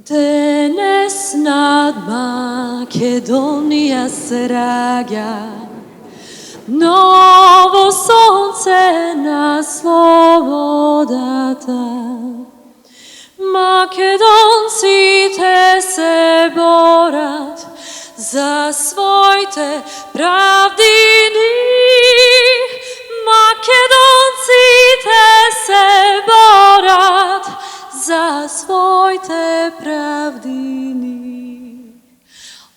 Денес над Македонија се раѓа ново сонце на слободата. Македонците се борат за своите правдини. Македонците се борат за своите правдини.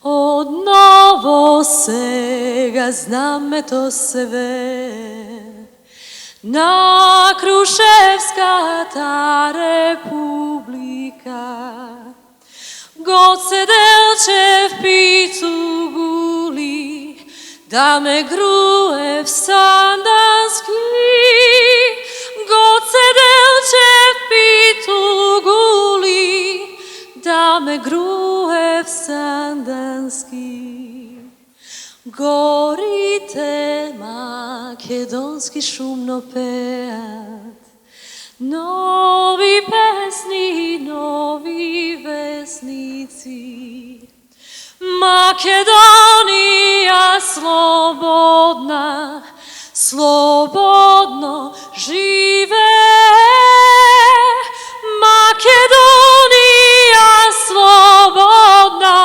Одново сега знамето све на Крушевската република. Гоце Делчев пицу гули, Даме Груев Сандански. Гоце Делчев пицу гули, Даме Груев Сандански. Горите македонски шумно пеат, нови песни, нови весници. Македонија слободна, слободно живее. Македонија слободна,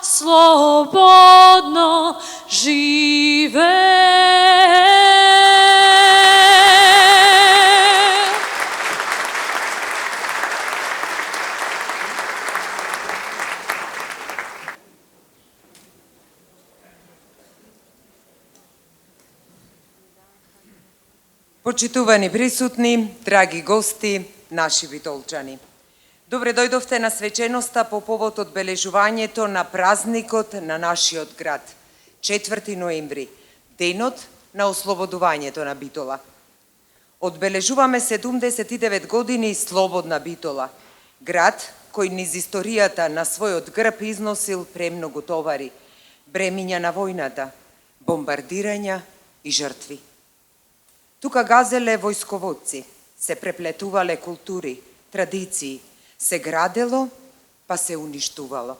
слободно живее. Почитувани присутни, драги гости, наши битолчани. Добре дојдовте на свеченоста по повод одбележувањето на празникот на нашиот град, 4 ноември, денот на ослободувањето на Битола. Одбележуваме 79 години слободна Битола, град кој низ историјата на својот грб износил премногу товари, бремиња на војната, бомбардирања и жртви. Тука газеле војсководци, се преплетувале култури, традиции, се градело, па се уништувало.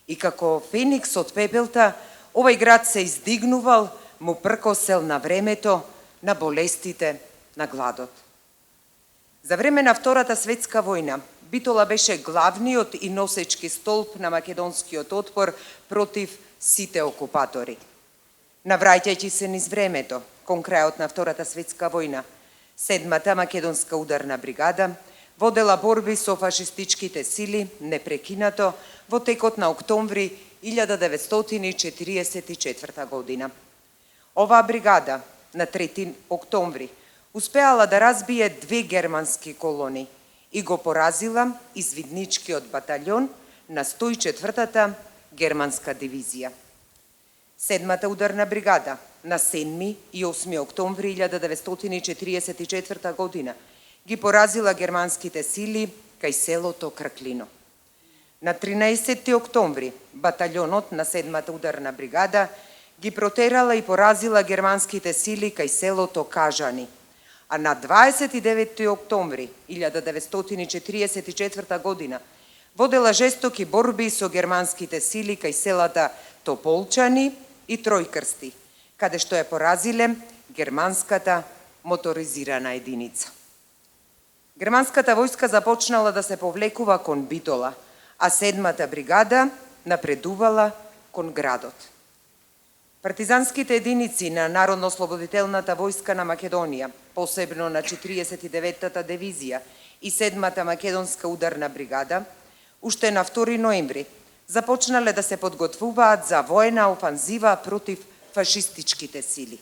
И како феникс од пепелта, овој град се издигнувал, му пркосел на времето, на болестите, на гладот. За време на Втората светска војна, Битола беше главниот и носечки столб на македонскиот отпор против сите окупатори. Навраќајќи се низ времето, кон крајот на Втората светска војна, 7-та македонска ударна бригада водела борби со фашистичките сили непрекинато во текот на октомври 1944 година. Оваа бригада на 3 октомври успеала да разбие 2 германски колони и го поразила извидничкиот батальон на 104-та германска дивизија. 7-та ударна бригада на 7 и 8 октомври 1944 година ги поразила германските сили кај селото Крклино. На 13 октомври батальонот на 7-та ударна бригада ги протерала и поразила германските сили кај селото Кажани, а на 29 октомври 1944 година водела жестоки борби со германските сили кај селата Тополчани и Тројкрсти, каде што ја поразиле германската моторизирана единица. Германската војска започнала да се повлекува кон Битола, а 7-та бригада напредувала кон градот. Партизанските единици на Народно-ослободителната војска на Македонија, посебно на 49-та дивизија и 7-та македонска ударна бригада, уште на 2 ноември започнале да се подготвуваат за воена офанзива против фашистичките сили.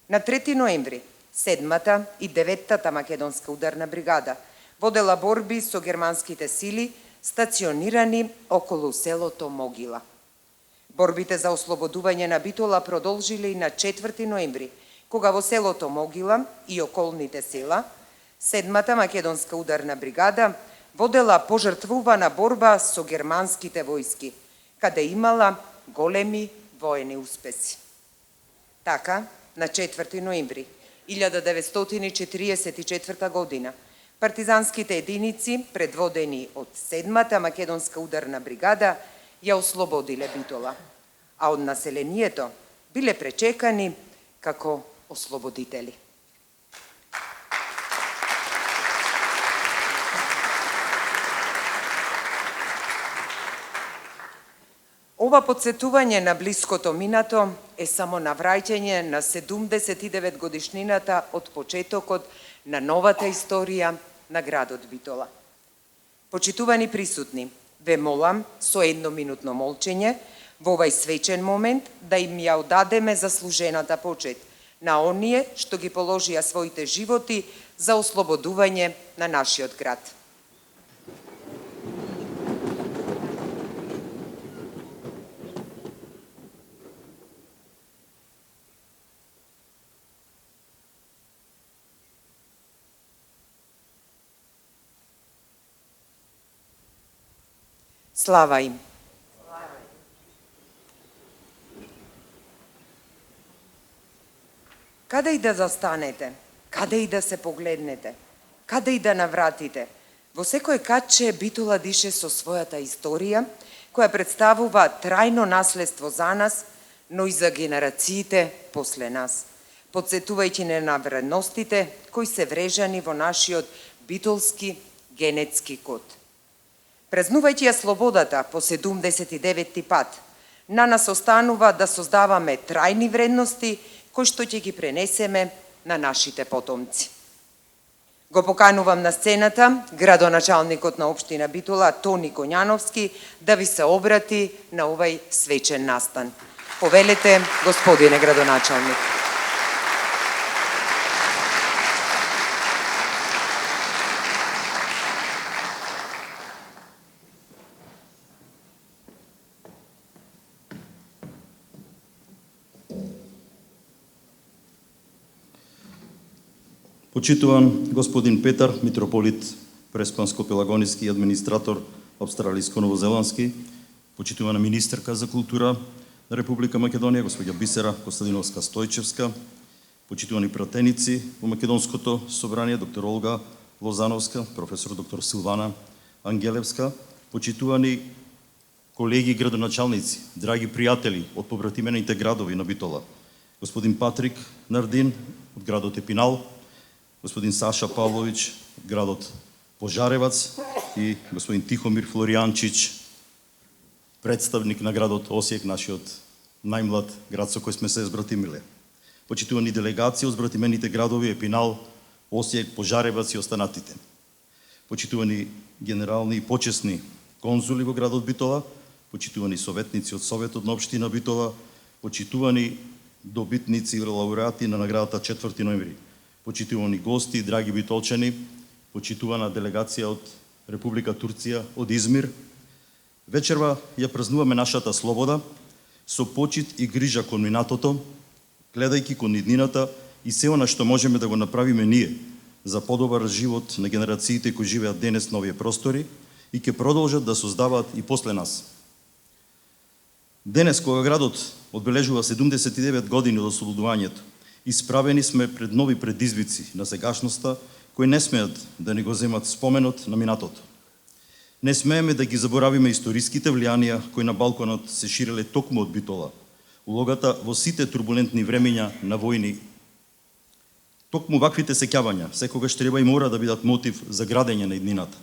На 3 ноември 7-та и 9-та македонска ударна бригада водела борби со германските сили стационирани околу селото Могила. Борбите за ослободување на Битола продолжиле и на 4 ноември, кога во селото Могила и околните села 7-та македонска ударна бригада водела пожртвувана борба со германските војски, каде имала големи воени успеси. Така, на 4 ноември 1944 година, Партизанските единици, предводени од 7-та македонска ударна бригада, ја ослободиле Битола, а од населението биле пречекани како ослободители. Ова подсетување на блиското минато е само навраќање на 79 годишнината од почетокот на новата историја на градот Битола. Почитувани присутни, ве молам со едноминутно молчење во овај свечен момент да им ја одадеме заслужената почет на оние што ги положија своите животи за ослободување на нашиот град. Слава им! Каде и да застанете, каде и да се погледнете, каде и да навратите, во секој катче Битола дише со својата историја, која представува трајно наследство за нас, но и за генерациите после нас, подсетувајќи не на вредностите кои се врежани во нашиот битолски генетски код. Празнувајќи ја слободата по 79-ти пат, на нас останува да создаваме трајни вредности кои што ќе ги пренесеме на нашите потомци. Го поканувам на сцената градоначалникот на општина Битола Тони Коњановски да ви се обрати на овај свечен настан. Повелете, господине градоначалник. Почитуван господин Петар, митрополит Преспанско-Пелагониски и администратор Австралиско-Новозеландски, почитувана министерка за култура на Република Македонија, господја Бисера Костадиновска-Стојчевска, почитувани пратеници во Македонското собрание, доктор Олга Лозановска, професор доктор Силвана Ангелевска, почитувани колеги градоначалници, драги пријатели од побратимените градови на Битола, господин Патрик Нардин од градот Епинал, господин Саша Павлович од градот Пожаревац и господин Тихомир Флоријанчич, представник на градот Осијек, нашиот најмлад град со кој сме се збратимиле. Почитувани делегации од збратимените градови Епинал, Осијек, Пожаревац и останатите. Почитувани генерални и почесни конзули во градот Битола, почитувани советници од Советот на општина Битола, почитувани добитници и лауреати на наградата 4 ноември, почитувани гости, драги битолчани, почитувана делегација од Република Турција, од Измир. Вечерва ја празнуваме нашата слобода со почит и грижа кон минатото, гледајќи кон иднината и се она што можеме да го направиме ние за подобар живот на генерациите кои живеат денес на овие простори и ќе продолжат да создаваат и после нас. Денес, кога градот одбележува 79 години од ослободувањето, исправени сме пред нови предизвици на сегашноста, кои не смеат да ни го земат споменот на минатото. Не смееме да ги заборавиме историските влијанија кои на Балканот се ширеле токму од Битола, улогата во сите турбулентни времења на војни. Токму ваквите сеќавања секогаш треба и мора да бидат мотив за градење на иднината.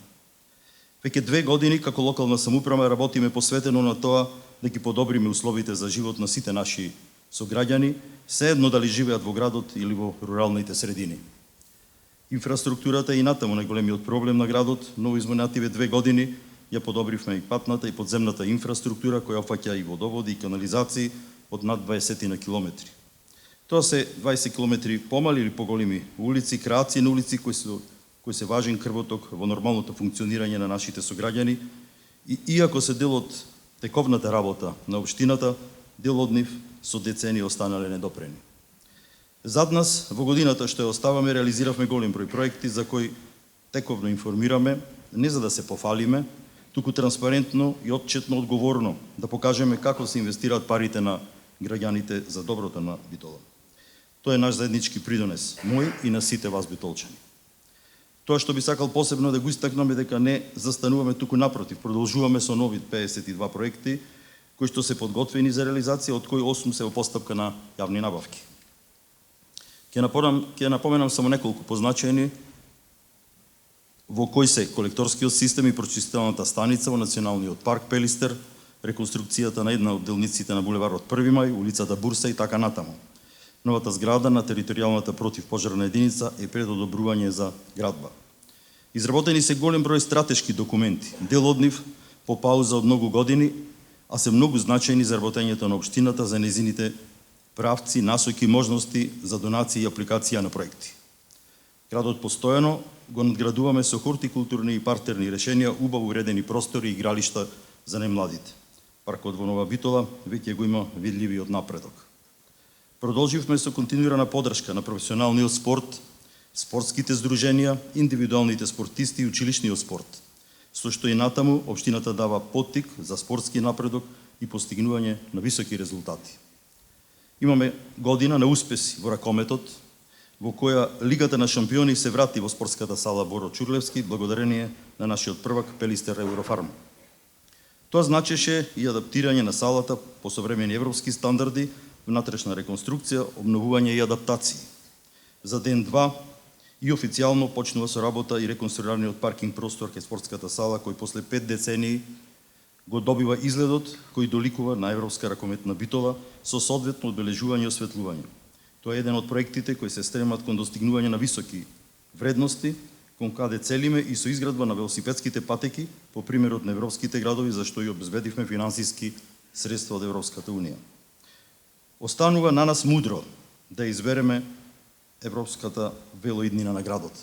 Веќе 2 години како локална самоуправа работиме посветено на тоа да ги подобриме условите за живот на сите наши сограѓани, sejedno дали живеат во градот или во руралните средини. Инфраструктурата е и натаму најголемиот проблем на градот, но во изминативе 2 години ја подобривме и патната и подземната инфраструктура која опфаќа и водоводи и канализации од над 20 на километри. Тоа се 20 километри помали или поголеми улици, крааци на улици кои се важен крвоток во нормалното функционирање на нашите сограѓани и иако се дел од тековната работа на општината, дел од нив со децени останале недопрени. Зад нас, во годината што ја оставаме, реализиравме голем број проекти за кои тековно информираме, не за да се пофалиме, туку транспарентно и отчетно одговорно да покажеме како се инвестираат парите на граѓаните за доброто на Битола. Тоа е наш заеднички придонес, мој и на сите вас битолчани. Тоа што би сакал посебно да го истакнам е дека не застануваме туку, напротив, продолжуваме со нови 52 проекти кои што се подготвени за реализација, од кои 8 се во постапка на јавни набавки. Ќе напоменам само неколку позначајни во кои се колекторскиот систем и прочистителната станица во Националниот парк Пелистер, реконструкцијата на една од делниците на булеварот 1 мај, улицата Бурса и така натаму. Новата зграда на територијалната противпожарна единица е пред одобрување за градба. Изработени се голем број стратешки документи, дел од нив по пауза од многу години, а се многу значајни за работењето на општината за незините правци, насоки, можности за донации и апликација на проекти. Градот постојано го надградуваме со хортикултурни и партерни решенија, убаво уредени простори и игралишта за најмладите. Паркот во Нова Битола веќе го има видливиот напредок. Продолживме со континуирана поддршка на професионалниот спорт, спортските здруженија, индивидуалните спортисти и училишниот спорт, со што и натаму општината дава поттик за спортски напредок и постигнување на високи резултати. Имаме година на успеси во ракометот, во која Лигата на шампиони се врати во спортската сала Боро Чурлевски, благодарение на нашиот првак Пелистер Еврофарм. Тоа значеше и адаптирање на салата по современи европски стандарди, внатрешна реконструкција, обновување и адаптации. За ден-два и официјално почнува со работа и реконструираниот паркинг простор кај спортската сала, кој после 5 децении го добива изгледот кој доликува на Европска ракометна Битола со соодветно одбележување и осветлување. Тоа е еден од проектите кои се стремат кон достигнување на високи вредности, кон каде целиме и со изградба на велосипедските патеки по примерот на европските градови, за што и обезбедивме финансиски средства од Европската Унија. Останува на нас мудро да избереме европската велоиднина на градот.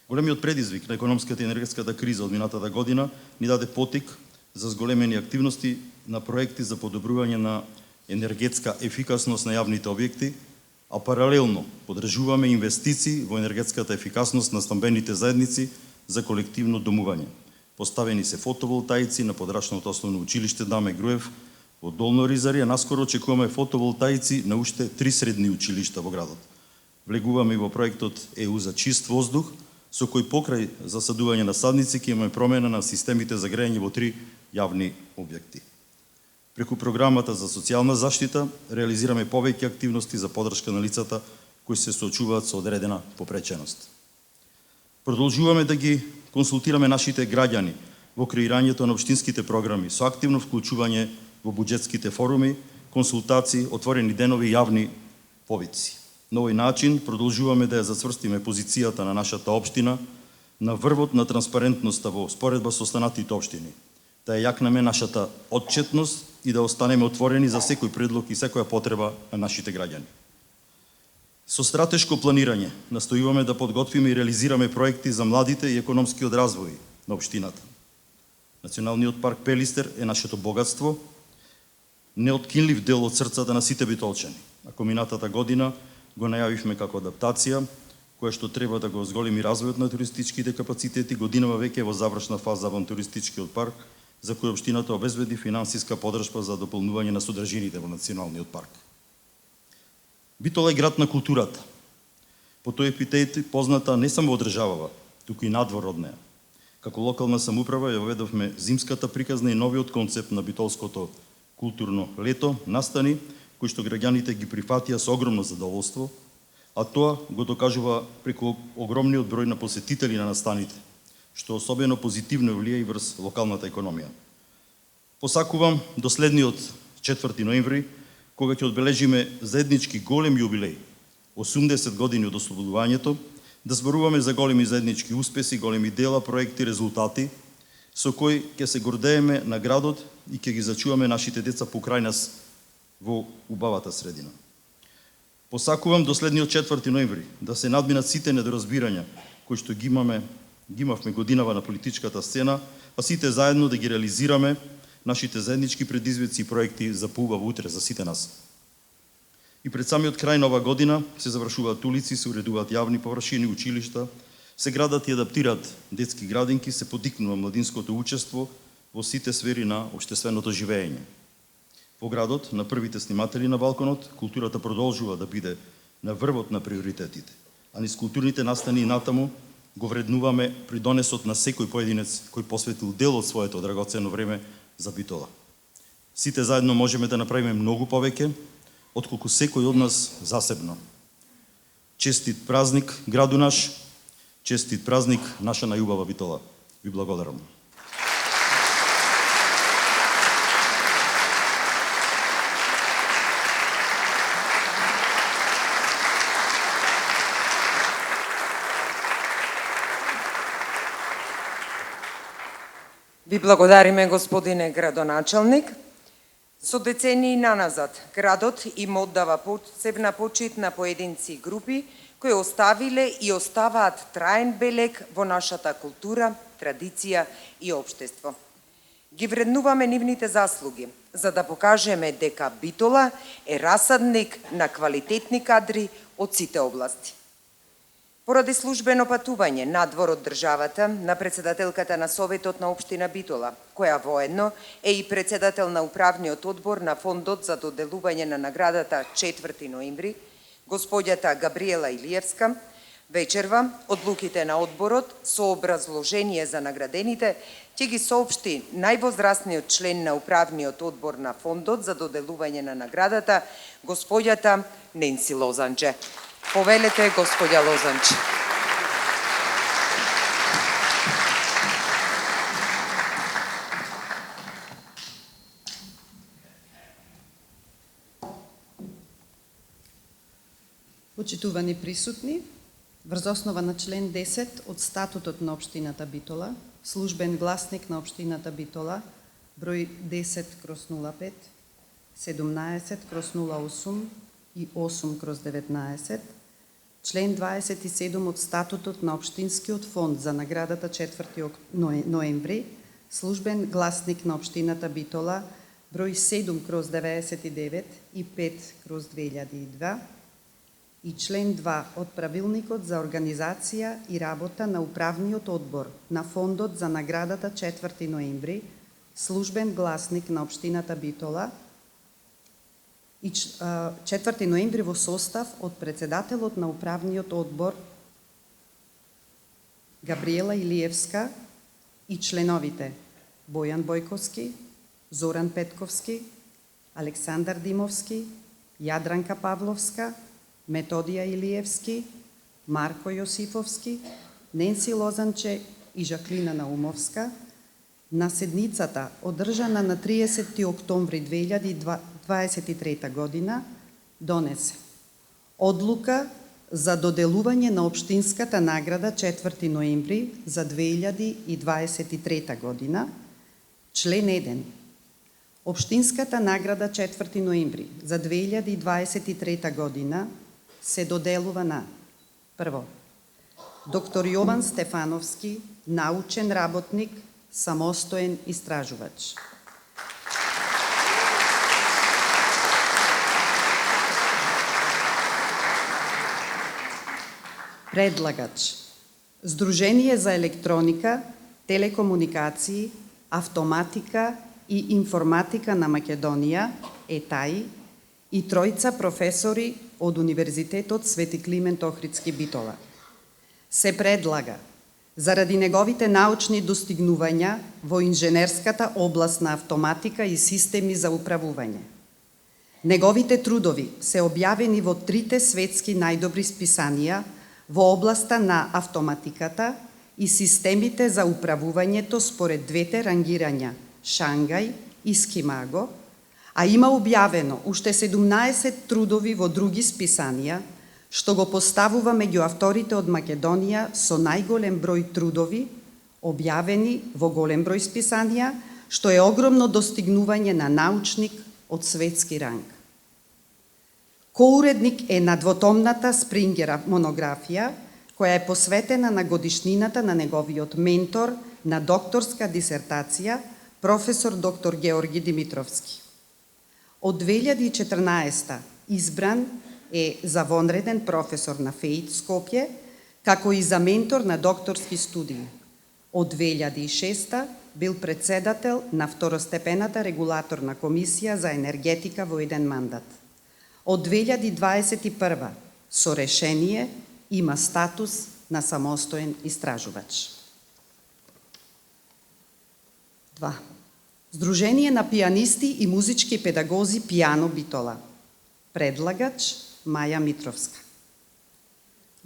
Големиот предизвик на економската и енергетската криза од минатата година ни даде потик за зголемени активности на проекти за подобрување на енергетска ефикасност на јавните објекти, а паралелно подржуваме инвестиции во енергетската ефикасност на стамбените заедници за колективно домување. Поставени се фотоволтаици на подрачното основно училиште Даме Груев во Долно Ризари, а наскоро очекуваме фотоволтаици на уште 3 средни училишта во градот. Влегуваме и во проектот ЕУ за чист воздух, со кој покрај засадување на садници ќе имаме промена на системите за грејење во 3 јавни објекти. Преку програмата за социјална заштита реализираме повеќе активности за поддршка на лицата кои се соочуваат со одредена попреченост. Продолжуваме да ги консултираме нашите граѓани во креирањето на општинските програми со активно вклучување во буџетските форуми, консултации, отворени денови и јавни повици. На овој начин продолжуваме да ја зацврстиме позицијата на нашата општина на врвот на транспарентноста во споредба со останатите општини, да ја јакнеме нашата отчетност и да останеме отворени за секој предлог и секоја потреба на нашите граѓани. Со стратешко планирање настојуваме да подготвиме и реализираме проекти за младите и економскиот развој на општината. Националниот парк Пелистер е нашето богатство, неоткинлив дел од срцата на сите битолчани. Ако минатата година го најавивме како адаптација, која што треба да го зголеми развојот на туристичките капацитети, годинава веќе во завршна фаза во туристичкиот парк, за кој општината обезбеди финансиска поддршка за дополнување на содржините во Националниот парк. Битола е град на културата. По тој епитет позната не само од државава, туку и надвор од неа. Како локална самоуправа ја введовме зимската приказна и новиот концепт на битолското културно лето, настани, кои што граѓаните ги прифатија со огромно задоволство, а тоа го докажува преку огромниот број на посетители на настаните, што особено позитивно влија и врз локалната економија. Посакувам до следниот 4 ноември, кога ќе одбележиме заеднички голем јубилеј, 80 години од ослободувањето, да зборуваме за големи заеднички успеси, големи дела, проекти, резултати, со кои ќе се гордееме на градот и ќе ги зачуваме нашите деца покрај нас во убавата средина. Посакувам до следниот 4 ноември да се надминат сите недоразбирања кои што ги имавме годинава на политичката сцена, а сите заедно да ги реализираме нашите заеднички предизвици и проекти за поубаво утре за сите нас. И пред самиот крај на ова година се завршуваат улици, се уредуваат јавни површини, училишта, се градат и адаптираат детски градинки, се подикнува младинското учество во сите сфери на општественото живеење. Во градот, на првите сниматели на балконот, културата продолжува да биде на врвот на приоритетите, а низ културните настани и натаму го вреднуваме при донесот на секој поединец кој посветил дел од своето драгоценно време за Битола. Сите заедно можеме да направиме многу повеќе, отколку секој од нас засебно. Честит празник, граду наш, честит празник, наша најубава Битола. Ви благодарам. Ви благодариме, господине градоначалник. Со децении наназад, градот им оддава посебна почит на поединци и групи кои оставиле и оставаат траен белег во нашата култура, традиција и општество. Ги вреднуваме нивните заслуги, за да покажеме дека Битола е расадник на квалитетни кадри од сите области. Поради службено патување надвор од државата на председателката на Советот на општина Битола, која воедно е и председател на управниот одбор на фондот за доделување на наградата 4 ноември, господјата Габриела Илиевска, вечерва одлуките на одборот со образложение за наградените ќе ги соопшти највозрастниот член на управниот одбор на фондот за доделување на наградата, господјата Ненси Лозанче. Повелете, господја Лозанче. Почитувани присутни, врз основа на член 10 од статутот на општината Битола, службен гласник на општината Битола, број 10/05, 17/08 и 8/19, член 27 од статутот на општинскиот фонд за наградата 4 ноември, службен гласник на општината Битола, број 7/99 и 5/2002, и член 2 од правилникот за организација и работа на управниот одбор на фондот за наградата 4 ноември, службен гласник на општината Битола, и 4 ноември во состав од председателот на управниот одбор Габриела Илиевска и членовите Бојан Бојковски, Зоран Петковски, Александар Димовски, Јадранка Павловска, Методија Илиевски, Марко Јосифовски, Ненси Лозанче и Жаклина Наумовска, на седницата одржана на 30 октомври 2023 година, донесе одлука за доделување на општинската награда 4 ноември за 2023 година, член 1. Општинската награда 4 ноември за 2023 година се доделува на: прво, доктор Јован Стефановски, научен работник, самостоен истражувач. Предлагач: Сдружение за електроника, телекомуникации, автоматика и информатика на Македонија, ЕТАИ, и тројца професори од Универзитетот Свети Климент Охридски Битола. Се предлага, заради неговите научни достигнувања во инженерската област на автоматика и системи за управување. Неговите трудови се објавени во 3 светски најдобри списанија во областа на автоматиката и системите за управувањето според двете рангирања Шангај и Скимаго, а има објавено уште 17 трудови во други списанија, што го поставува меѓу авторите од Македонија со најголем број трудови, објавени во голем број списанија, што е огромно достигнување на научник од светски ранг. Коуредник е на двотомната Спрингер монографија, која е посветена на годишнината на неговиот ментор на докторска дисертација, професор доктор Георги Димитровски. Од 2014 избран е за вонреден професор на ФЕИТ Скопје, како и за ментор на докторски студии. Од 2006 бил председател на второстепената регулаторна комисија за енергетика во еден мандат. Од 2021 со решение има статус на самостоен истражувач. 2. Сдружение на пианисти и музички педагози Пиано Битола. Предлагач Маја Митровска.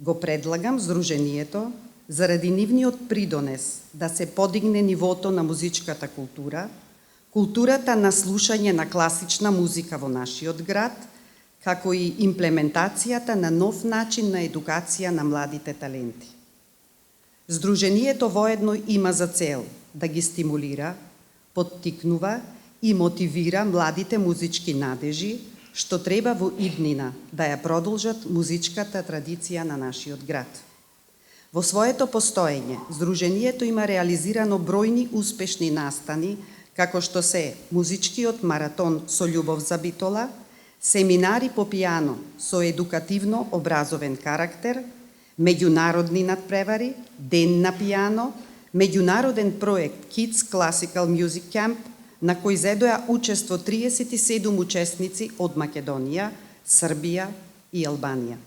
Го предлагам Сдруженијето заради нивниот придонес да се подигне нивото на музичката култура, културата на слушање на класична музика во нашиот град, како и имплементацијата на нов начин на едукација на младите таленти. Сдруженијето воедно има за цел да ги стимулира, поттикнува и мотивира младите музички надежи, што треба во иднина да ја продолжат музичката традиција на нашиот град. Во своето постоење, Сдруженијето има реализирано бројни успешни настани, како што се музичкиот маратон со љубов за Битола, семинари по пијано со едукативно образовен карактер, меѓународни надпревари, ден на пијано, меѓународен проект Kids Classical Music Camp, на кој зедоа учество 37 учесници од Македонија, Србија и Албанија.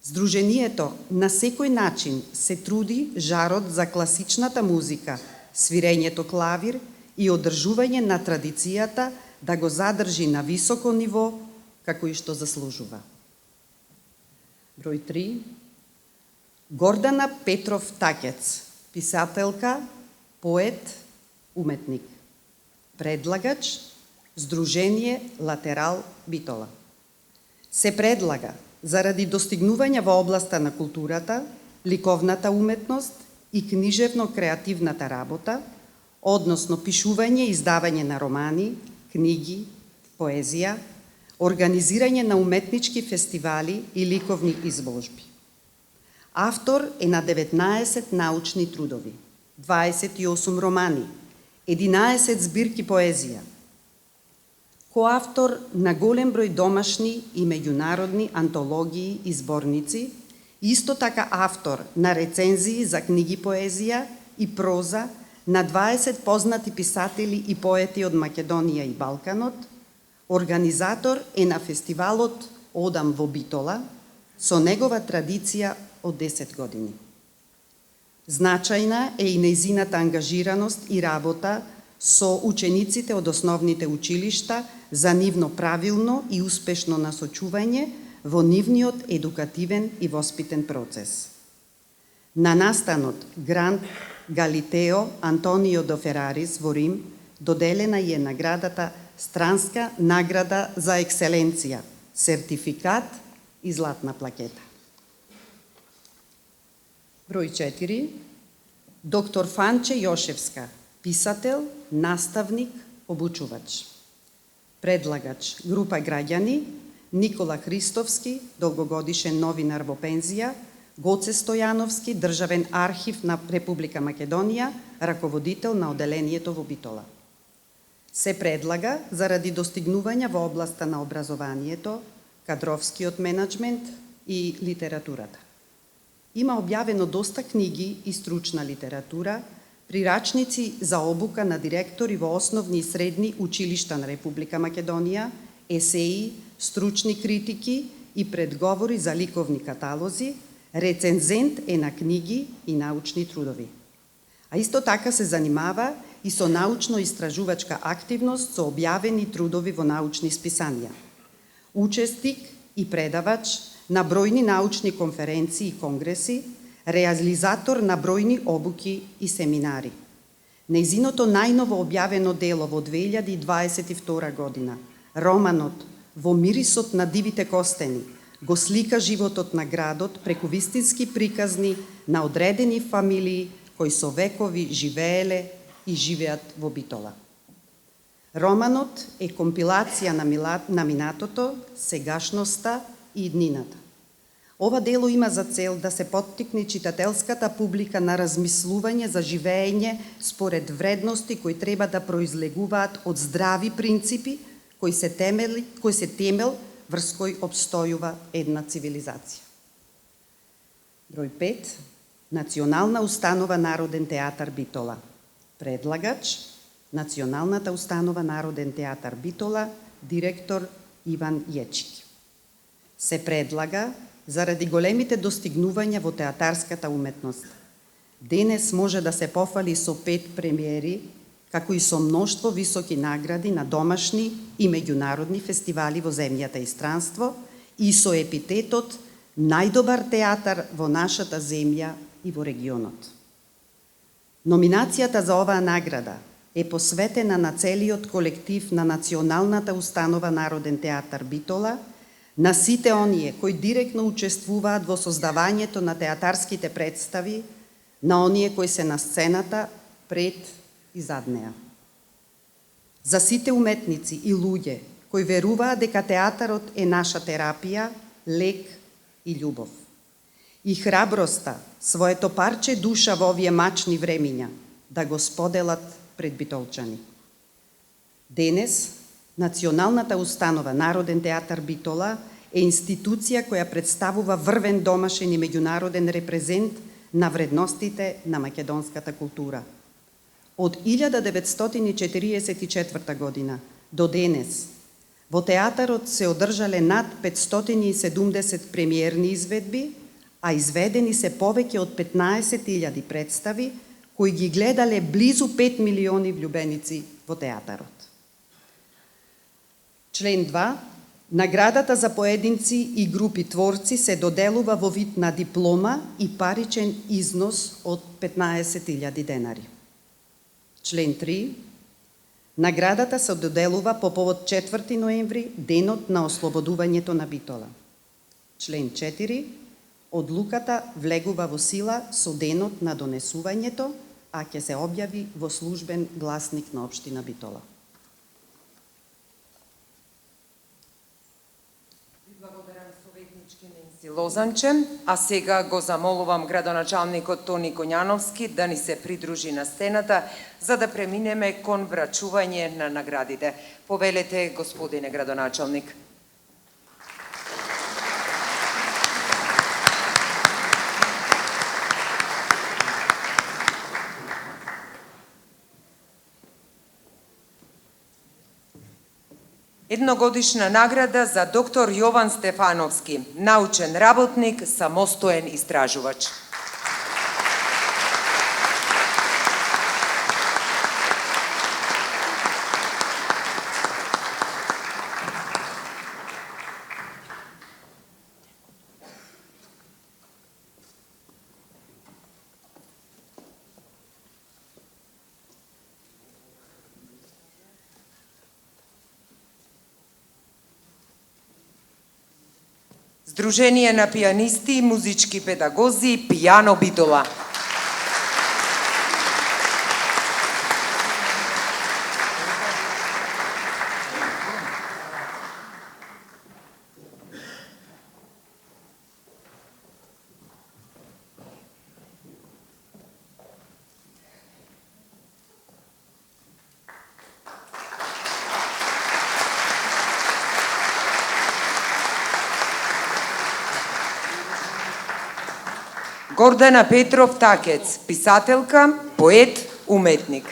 Сдруженијето на секој начин се труди жарот за класичната музика, свирењето клавир и одржување на традицијата да го задржи на високо ниво, како и што заслужува. Број 3. Гордана Петров Такец, писателка, поет, уметник. Предлагач Сдружение Латерал Битола. Се предлага заради достигнување во областа на културата, ликовната уметност и книжевно-креативната работа, односно пишување и издавање на романи, книги, поезија, организирање на уметнички фестивали и ликовни изложби. Автор е на 19 научни трудови, 28 романи, 11 збирки поезија. Коавтор на голем број домашни и меѓународни антологии и зборници, исто така автор на рецензии за книги поезија и проза на 20 познати писатели и поети од Македонија и Балканот, организатор е на фестивалот Одам во Битола, со негова традиција од 10 години. Значајна е и нејзината ангажираност и работа со учениците од основните училишта за нивно правилно и успешно насочување во нивниот едукативен и воспитен процес. На настанот Гранд Галитео Антонио до Ферарис во Рим доделена е наградата Странска награда за екселенција, сертификат и златна плакета. Број 4. Доктор Фанче Јошевска, писател, наставник, обучувач. Предлагач група граѓани Никола Христовски, долгогодишен новинар во пензија, Гоце Стојановски, државен архив на Република Македонија, раководител на оделението во Битола. Се предлага заради достигнувања во областа на образованието, кадровскиот менеджмент и литературата. Има објавено доста книги и стручна литература, прирачници за обука на директори во основни и средни училишта на Република Македонија, есеи, стручни критики и предговори за ликовни каталози, рецензент е на книги и научни трудови. А исто така се занимава и со научно-истражувачка активност со објавени трудови во научни списанија. Учесник и предавач на бројни научни конференции и конгреси, реализатор на бројни обуки и семинари. Нејзиното најново објавено дело во 2022 година, романот Во мирисот на дивите костени, го слика животот на градот преку вистински приказни на одредени фамилии кои со векови живееле и живеат во Битола. Романот е компилација на минатото, сегашноста и иднината. Ова дело има за цел да се поттикне читателската публика на размислување за живеење според вредности кои треба да произлегуваат од здрави принципи кои се темел врз кој обстојува една цивилизација. Број 5. Национална установа Народен театар Битола. Предлагач Националната установа Народен театар Битола, директор Иван Јечик. Се предлага заради големите достигнувања во театарската уметност. Денес може да се пофали со 5 премиери, како и со мноштво високи награди на домашни и меѓународни фестивали во земјата и странство и со епитетот најдобар театар во нашата земја и во регионот. Номинацијата за оваа награда е посветена на целиот колектив на Националната установа Народен театар Битола, на сите оние кои директно учествуваат во создавањето на театарските представи, на оние кои се на сцената, пред и зад неа. За сите уметници и луѓе кои веруваат дека театарот е наша терапија, лек и љубов. И храброста, своето парче душа во овие мачни времиња, да го споделат пред битолчани. Денес, Националната установа Народен театар Битола е институција која представува врвен домашен и меѓународен репрезент на вредностите на македонската култура. Од 1944 година до денес во театарот се одржале над 570 премиерни изведби, а изведени се повеќе од 15.000 представи, кои ги гледале близу 5 милиони влюбеници во театарот. Член 2. Наградата за поединци и групи творци се доделува во вид на диплома и паричен износ од 15.000 денари. Член 3. Наградата се доделува по повод 4 ноември, денот на ослободувањето на Битола. Член 4. Одлуката влегува во сила со денот на донесувањето, а ќе се објави во службен гласник на општина Битола. Благодарам советнички Ненси Лозанче, а сега го замолувам градоначалникот Тони Коњановски да ни се придружи на сцената за да преминеме кон врачување на наградите. Повелете, господине градоначалник. Едногодишна награда за доктор Јован Стефановски, научен работник, самостоен истражувач. Сдружение на пијанисти и музички педагози Пијано Битола. Гордана Петров Такец, писателка, поет, уметник.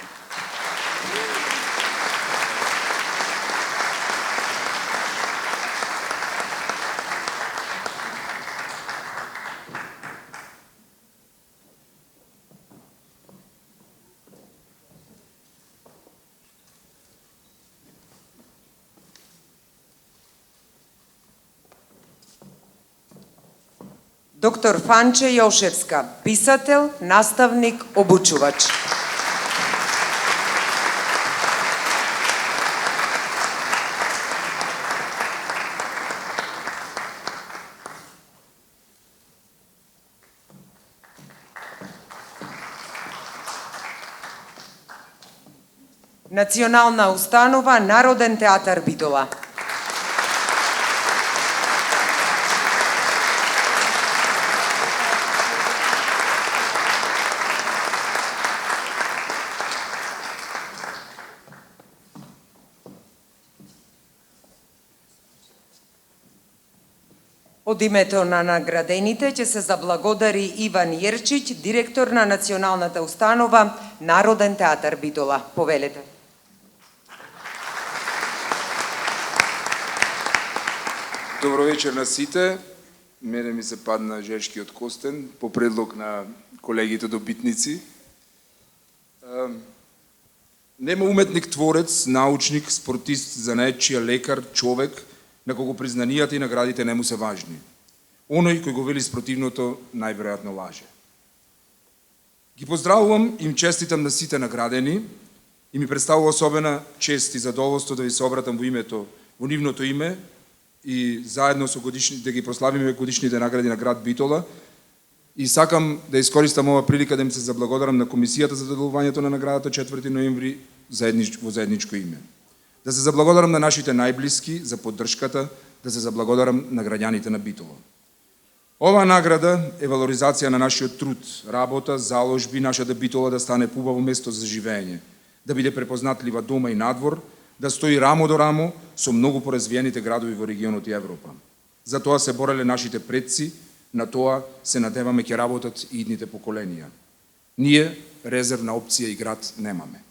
Доктор Фанче Јошевска, писател, наставник, обучувач. Национална установа Народен театар Битола. Од името на наградените ќе се заблагодари Иван Јерчиќ, директор на Националната установа Народен театар Битола. Повелете. Добро вечер на сите. Мене ми се падна Жешкиот костен по предлог на колегите добитници. Нема уметник, творец, научник, спортист, занаетчија, лекар, човек на кого признанијата и наградите не му се важни. Оној кој го вели спротивното најверојатно лаже. Ги поздравувам и им честитам на сите наградени и ми представува особена чест и задоволство да ви се обратам во нивното име и заедно со да ги прославиме годишните награди на град Битола. И сакам да искористам ова прилика да им се заблагодарам на Комисијата за доделувањето на наградата 4 ноември во заедничко име. Да се заблагодарам на нашите најблиски за поддршката, да се заблагодарам на граѓаните на Битола. Ова награда е валоризација на нашиот труд, работа, заложби, нашата Битола да стане поубаво место за живење, да биде препознатлива дома и надвор, да стои рамо до рамо со многу поразвиените градови во регионот и Европа. За тоа се бореле нашите предци, на тоа се надеваме ќе работат и идните поколенија. Ние резервна опција и град немаме.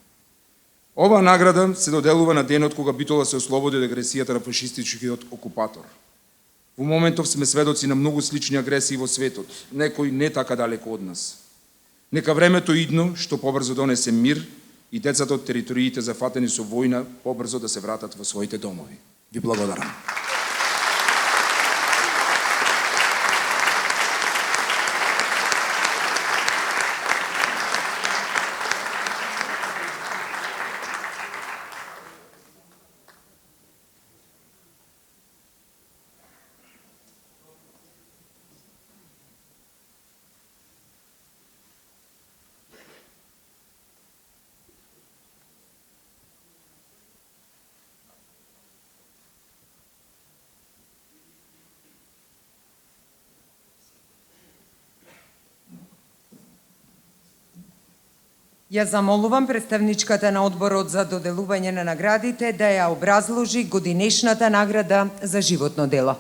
Ова награда се доделува на денот кога Битола се ослободи од агресијата на фашистичкиот окупатор. Во моментов сме сведоци на многу слични агресии во светот, некои не така далеко од нас. Нека времето идно, што побрзо донесе мир, и децата од териториите зафатени со војна побрзо да се вратат во своите домови. Ви благодарам. Ја замолувам представничката на одборот за доделување на наградите да ја образложи годинешната награда за животно дело.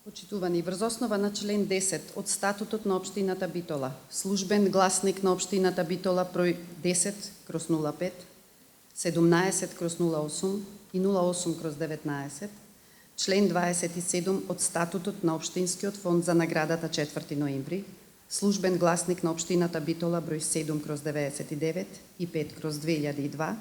Почитувани, врз основа на член 10 од статутот на општината Битола, службен гласник на општината Битола број 10/05, 17/08 и 08/19, член 27 од статутот на општинскиот фонд за наградата 4 ноември, службен гласник на општината Битола број 7/99 и 5/2002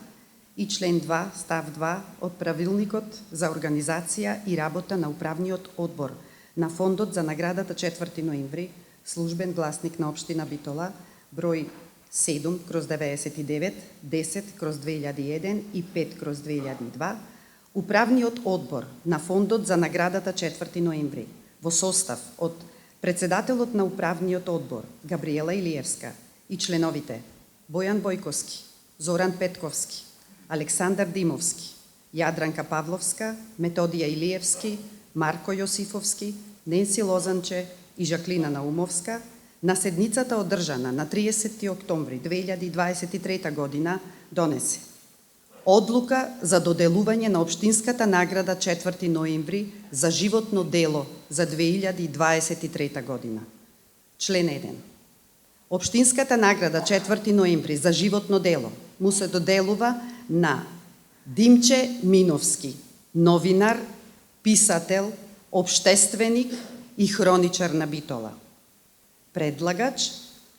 и член 2, став 2 од правилникот за организација и работа на управниот одбор на фондот за наградата 4 ноември, службен гласник на општина Битола број 7/99, 10/2001 и 5/2002, управниот одбор на фондот за наградата 4 ноември во состав од председателот на управниот одбор Габриела Илиевска и членовите Бојан Бојковски, Зоран Петковски, Александар Димовски, Јадранка Павловска, Методија Илиевски, Марко Јосифовски, Ненси Лозанче и Жаклина Наумовска на седницата одржана на 30 октомври 2023 година донесе Одлука за доделување на општинската награда 4 ноември за животно дело за 2023 година. Член 1. Општинската награда 4 ноември за животно дело му се доделува на Димче Миновски, новинар, писател, општественик и хроничар на Битола. Предлагач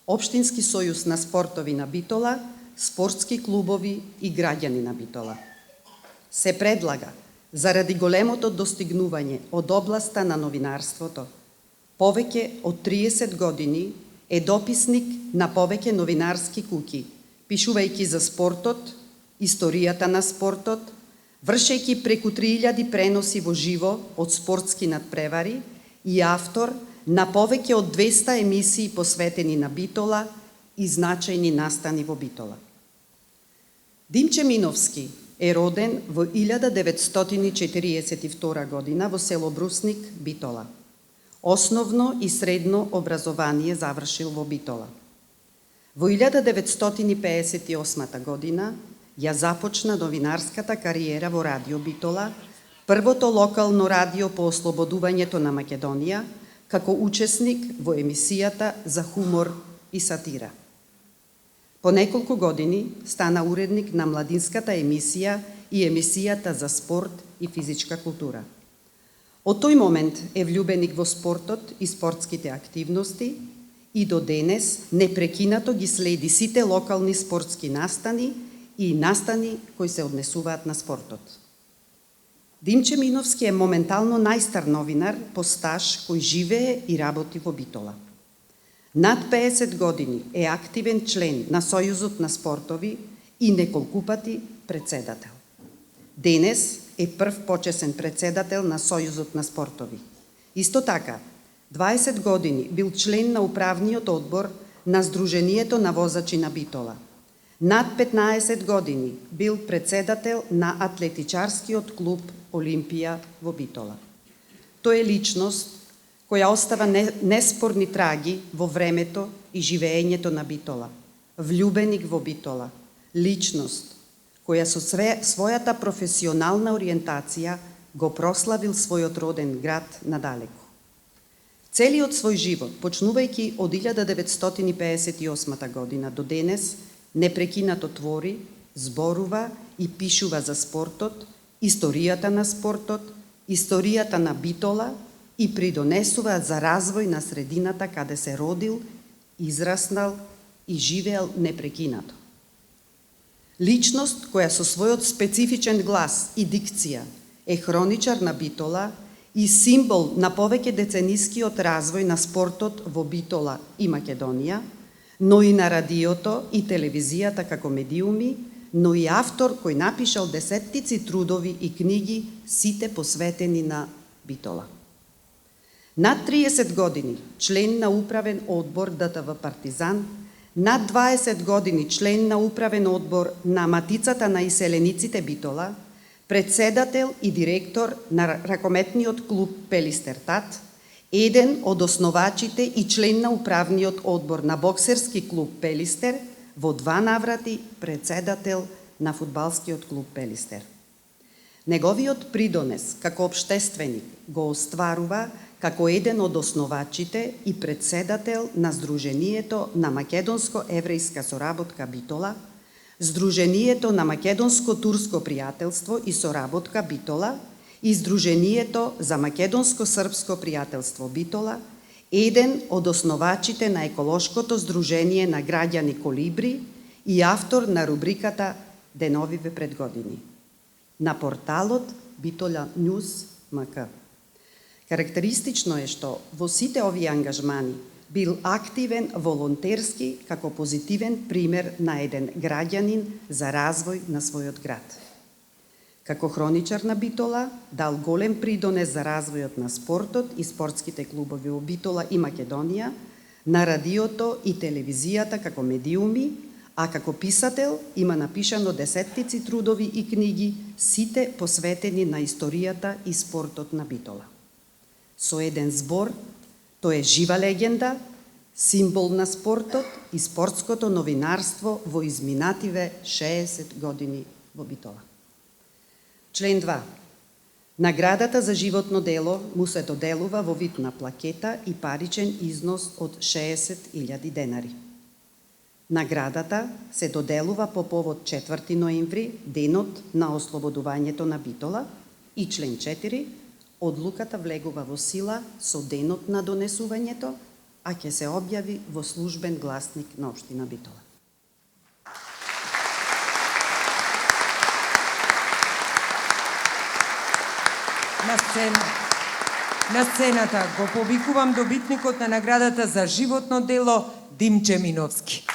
Општински сојуз на спортови на Битола, спортски клубови и граѓани на Битола. Се предлага, заради големото достигнување од областа на новинарството, повеќе од 30 години е дописник на повеќе новинарски куќи, пишувајќи за спортот, историјата на спортот, вршејќи преку 3000 преноси во живо од спортски надпревари и автор на повеќе од 200 емисии посветени на Битола и значајни настани во Битола. Димче Миновски е роден во 1942 година во село Брусник, Битола. Основно и средно образование завршил во Битола. Во 1958 година ја започна новинарската кариера во Радио Битола, првото локално радио по ослободувањето на Македонија, како учесник во емисијата за хумор и сатира. По неколку години стана уредник на младинската емисија и емисијата за спорт и физичка култура. Од тој момент е влюбеник во спортот и спортските активности и до денес непрекинато ги следи сите локални спортски настани и настани кои се однесуваат на спортот. Димче Миновски е моментално најстар новинар по стаж кој живее и работи во Битола. Над 50 години е активен член на Сојузот на спортови и неколку пати председател. Денес е прв почесен председател на Сојузот на спортови. Исто така, 20 години бил член на управниот одбор на Сдруженијето на возачи на Битола. Над 15 години бил председател на атлетичарскиот клуб Олимпија во Битола. Тој е личност која остава неспорни траги во времето и живеењето на Битола. Влюбеник во Битола. Личност која со својата професионална ориентација го прославил својот роден град надалеку. Целиот свој живот, почнувајќи од 1958 година до денес, непрекинато твори, зборува и пишува за спортот, историјата на спортот, историјата на Битола и придонесува за развој на средината каде се родил, израснал и живеел непрекинато. Личност која со својот специфичен глас и дикција е хроничар на Битола и символ на повеќе деценискиот развој на спортот во Битола и Македонија, но и на радиото и телевизијата како медиуми, но и автор кој напишал десеттици трудови и книги, сите посветени на Битола. Над 30 години член на управен одбор ДТВ Партизан, над 20 години член на управен одбор на Матицата на иселениците Битола, председател и директор на ракометниот клуб Пелистер ТАТ, еден од основачите и член на управниот одбор на боксерски клуб Пелистер, во 2 наврати председател на фудбалскиот клуб Пелистер. Неговиот придонес како општественик го остварува како еден од основачите и председател на Сдруженијето на македонско-еврејска соработка Битола, Сдруженијето на македонско-турско пријателство и соработка Битола и Сдруженијето за македонско-српско пријателство Битола, еден од основачите на еколошкото Сдружение на граѓани Колибри и автор на рубриката Деновиве пред години на порталот Битола News МК. Карактеристично е што во сите овие ангажмани бил активен волонтерски како позитивен пример на еден граѓанин за развој на својот град. Како хроничар на Битола, дал голем придонес за развојот на спортот и спортските клубови во Битола и Македонија, на радиото и телевизијата како медиуми, а како писател има напишано десеттици трудови и книги, сите посветени на историјата и спортот на Битола. Со еден збор, тој е жива легенда, символ на спортот и спортското новинарство во изминативе 60 години во Битола. Член 2. Наградата за животно дело му се доделува во вид на плакета и паричен износ од 60.000 денари. Наградата се доделува по повод 4 ноември, денот на ослободувањето на Битола, и член 4. Одлуката влегува во сила со денот на донесувањето, а ќе се објави во службен гласник на општина Битола. На сцената го повикувам добитникот на наградата за животно дело Димче Миновски.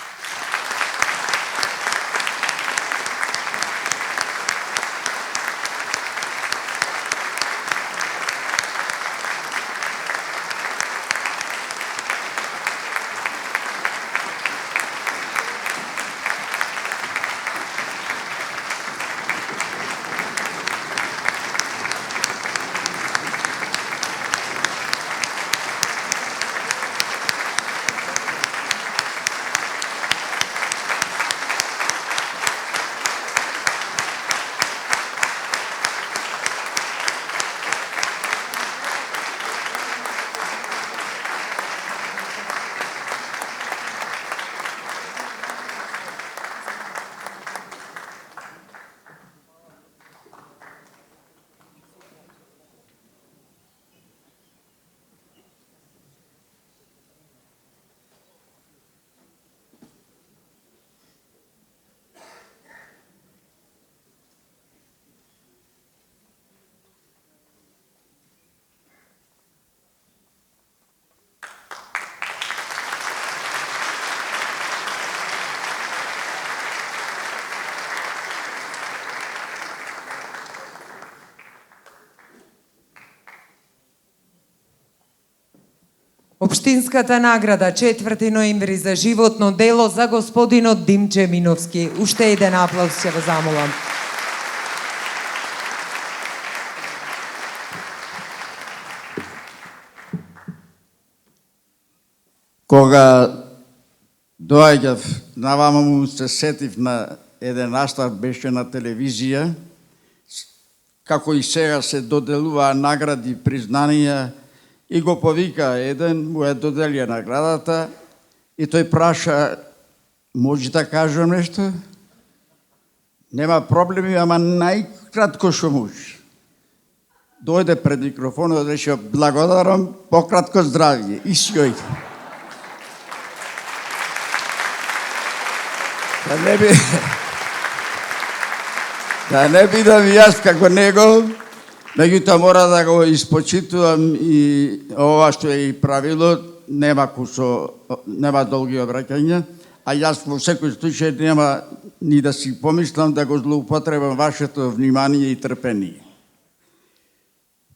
Општинската награда 4 ноември за животно дело за господинот Димче Миновски. Уште еден аплауз ќе ве замолам. Кога доаѓав навама му се сетив на еден настав, беше на телевизија, како и сега се доделуваа награди, признанија, и го повика еден, му е доделија наградата, и тој праша, може да кажам нешто? Нема проблеми, ама најкратко што може. Дојде пред микрофонот, рече, благодарам, пократко здравје, и си ојде. Да не бидам јас како него, меѓутоа мора да го испочитувам и ова што е и правило, нема долги обраќања, а јас во секој случај нема ни да си помислам да го злоупотребам вашето внимание и трпение.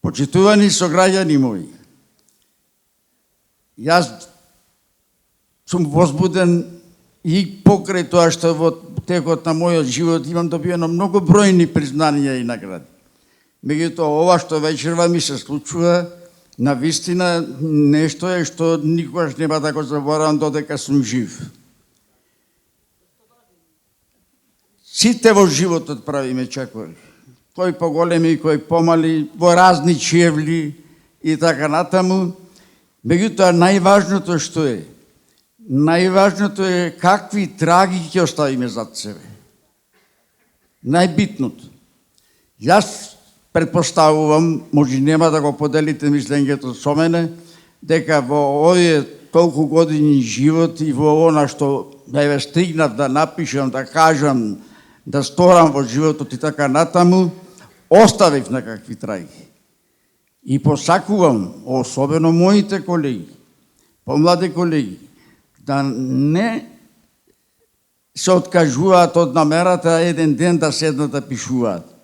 Почитувани сограѓани мои, јас сум возбуден и покрај тоа што во текот на мојот живот имам добиено многу бројни признанија и награди. Меѓутоа, ова што вечерва ми се случува, навистина нешто е што никогаш нема да го заборавам додека сум жив. Сите во животот правиме чекори. Кој поголеми, кој помали, во разни чевли и така натаму. Меѓутоа, најважното што е? Најважното е какви траги ќе оставиме зад себе. Најбитното. Јас предпоставувам, може нема да го поделите мислењето со мене, дека во овие толку години живот и во она што еве стигнав да напишам, да кажам, да сторам во животот и така натаму, оставив некакви траги. И посакувам, особено моите колеги, помлади колеги, да не се откажуваат од намерата еден ден да седнат да пишуваат.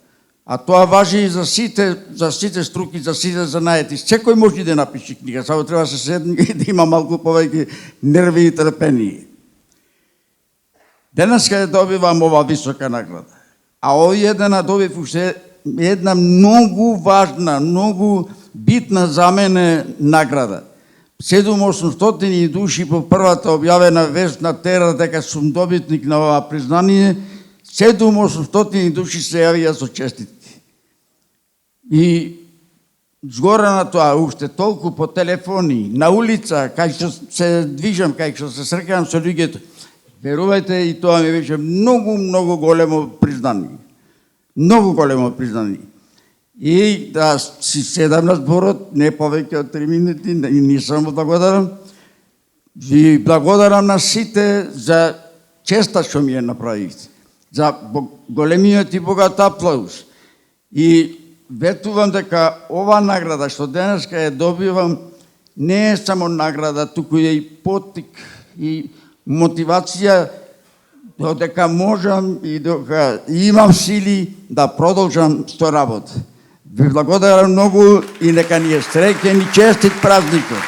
А тоа важи и за сите струки, за сите занаети. Секој може да напише книга, само треба да се седне и да има малку повеќе нерви и трпение. Денеска ја добивам ова висока награда. А овие дена добив уште една многу важна, многу битна за мене награда. 700 души по првата објавена вест на Тера дека сум добитник на ова признание, 700 души се јавија со честитки. И згоре на тоа, уште толку по телефони, на улица, кај што се движам, кај што се срекам со луѓето, верувајте, и тоа ми беше многу големо признание. Многу големо признание. И да си седам на зборот, не повеќе од 3 минути, и нисам благодарам. Ви благодарам на сите за честа што ми ја направивте, за големиот и богат аплауз. И ветувам дека ова награда што денеска ја добивам не е само награда, туку е и поттик и мотивација додека можам и дека имам сили да продолжам со работа. Ви благодарам многу и нека ни е среќен и честит празникот.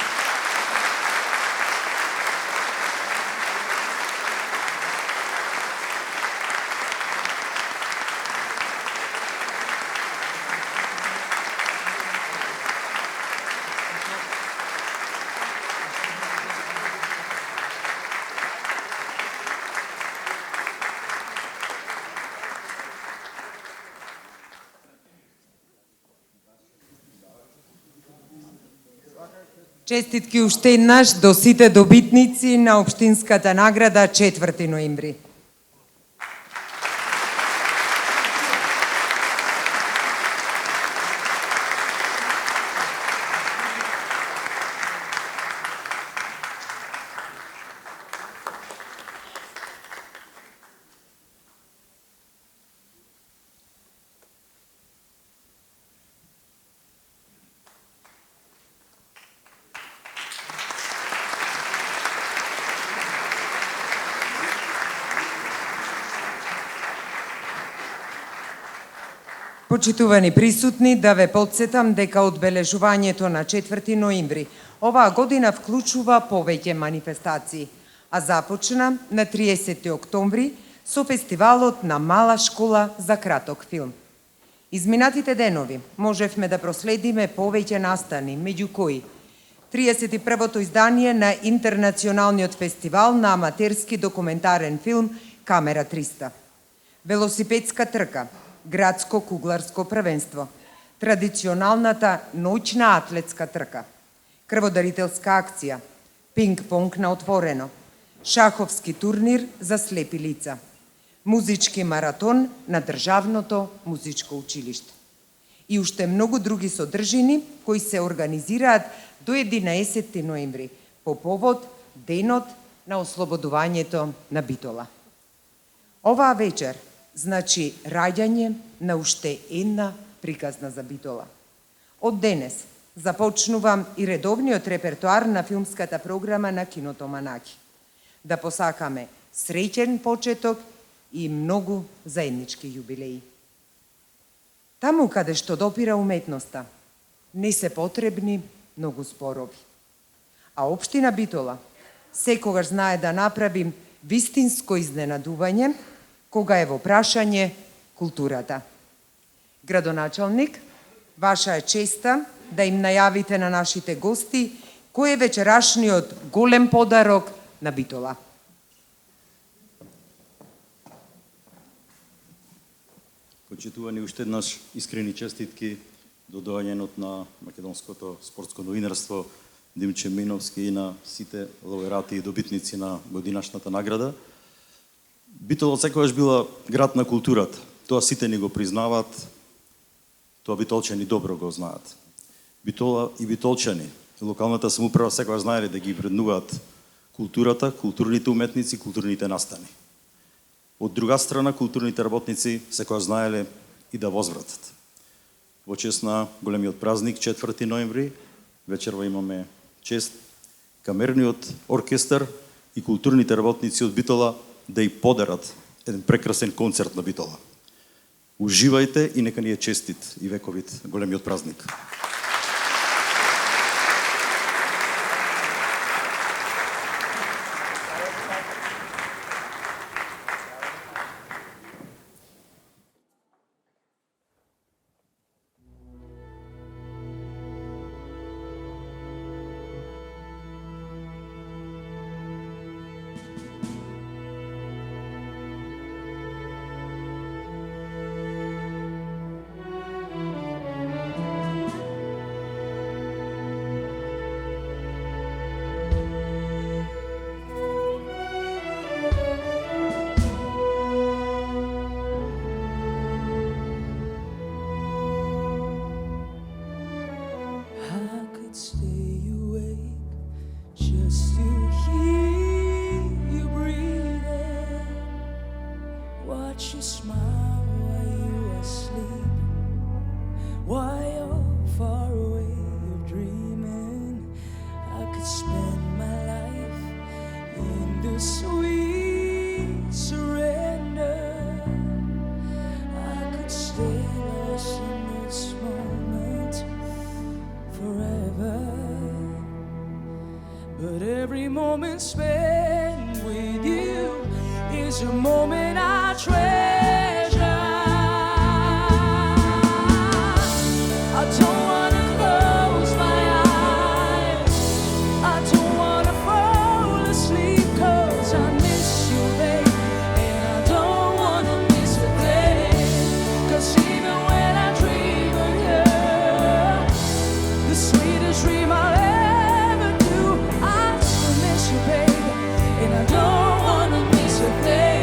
Честитки уште еднаш до сите добитници на Општинската награда 4 ноември. Почитувани присутни, да ве потсетам дека одбележувањето на 4 ноември Оваа година вклучува повеќе манифестации, а започна на 30 октомври со фестивалот на Мала школа за краток филм. Изминатите денови можевме да проследиме повеќе настани, меѓу кои 31-то издание на Интернационалниот фестивал на аматерски документарен филм Камера 300, велосипедска трка, градско кугларско првенство, традиционалната ноќна атлетска трка, крводарителска акција, пинг-понг на отворено, шаховски турнир за слепи лица, музички маратон на Државното музичко училиште и уште многу други содржини кои се организираат до 11 ноември по повод Денот на ослободувањето на Битола. Оваа вечер значи раѓање на уште една приказна за Битола. Од денес започнувам и редовниот репертуар на филмската програма на Киното Манаки. Да посакаме среќен почеток и многу заеднички јубилеи. Таму каде што допира уметноста, не се потребни многу спорови. А општина Битола секогаш знае да направи вистинско изненадување кога е во прашање културата. Градоначалник, ваша е честа да им најавите на нашите гости кој е вечерашниот голем подарок на Битола. Почитувани уште еднаш искрени честитки до доаѓањето на македонското спортско новинарство Димче Миновски и на сите лауреати и добитници на годинашната награда. Битола секогаш била град на културата. Тоа сите ни го признаваат, тоа битолчани добро го знаат. Битола и битолчани, локалната самоуправа секогаш знаеле да ги вреднуваат културата, културните уметници, културните настани. Од друга страна, културните работници секогаш знаеле и да возвратат. Во чест на големиот празник, 4 ноември, вечерва имаме чест камерниот оркестар и културните работници од Битола да и подарат еден прекрасен концерт на Битола. Уживајте и нека ни е честит и вековит големиот празник. But every moment spent with you is a moment I treasure. I don't wanna close my eyes, I don't wanna fall asleep, 'cause I miss you, babe, and I don't wanna miss a thing. 'Cause even when I dream of you, the sweetest dream I'll ever do, I still miss you, babe, and I don't wanna miss a thing.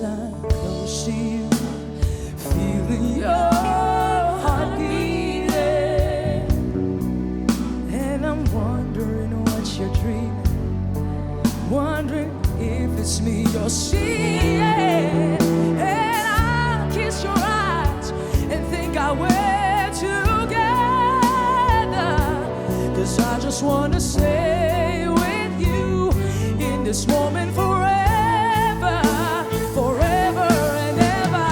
Lying close to you, feeling your heart beating, and I'm wondering what you're dreaming, wondering if it's me you're seeing. And I'll kiss your eyes and think I we're together, 'cause I just wanna stay with you in this moment forever, forever and ever.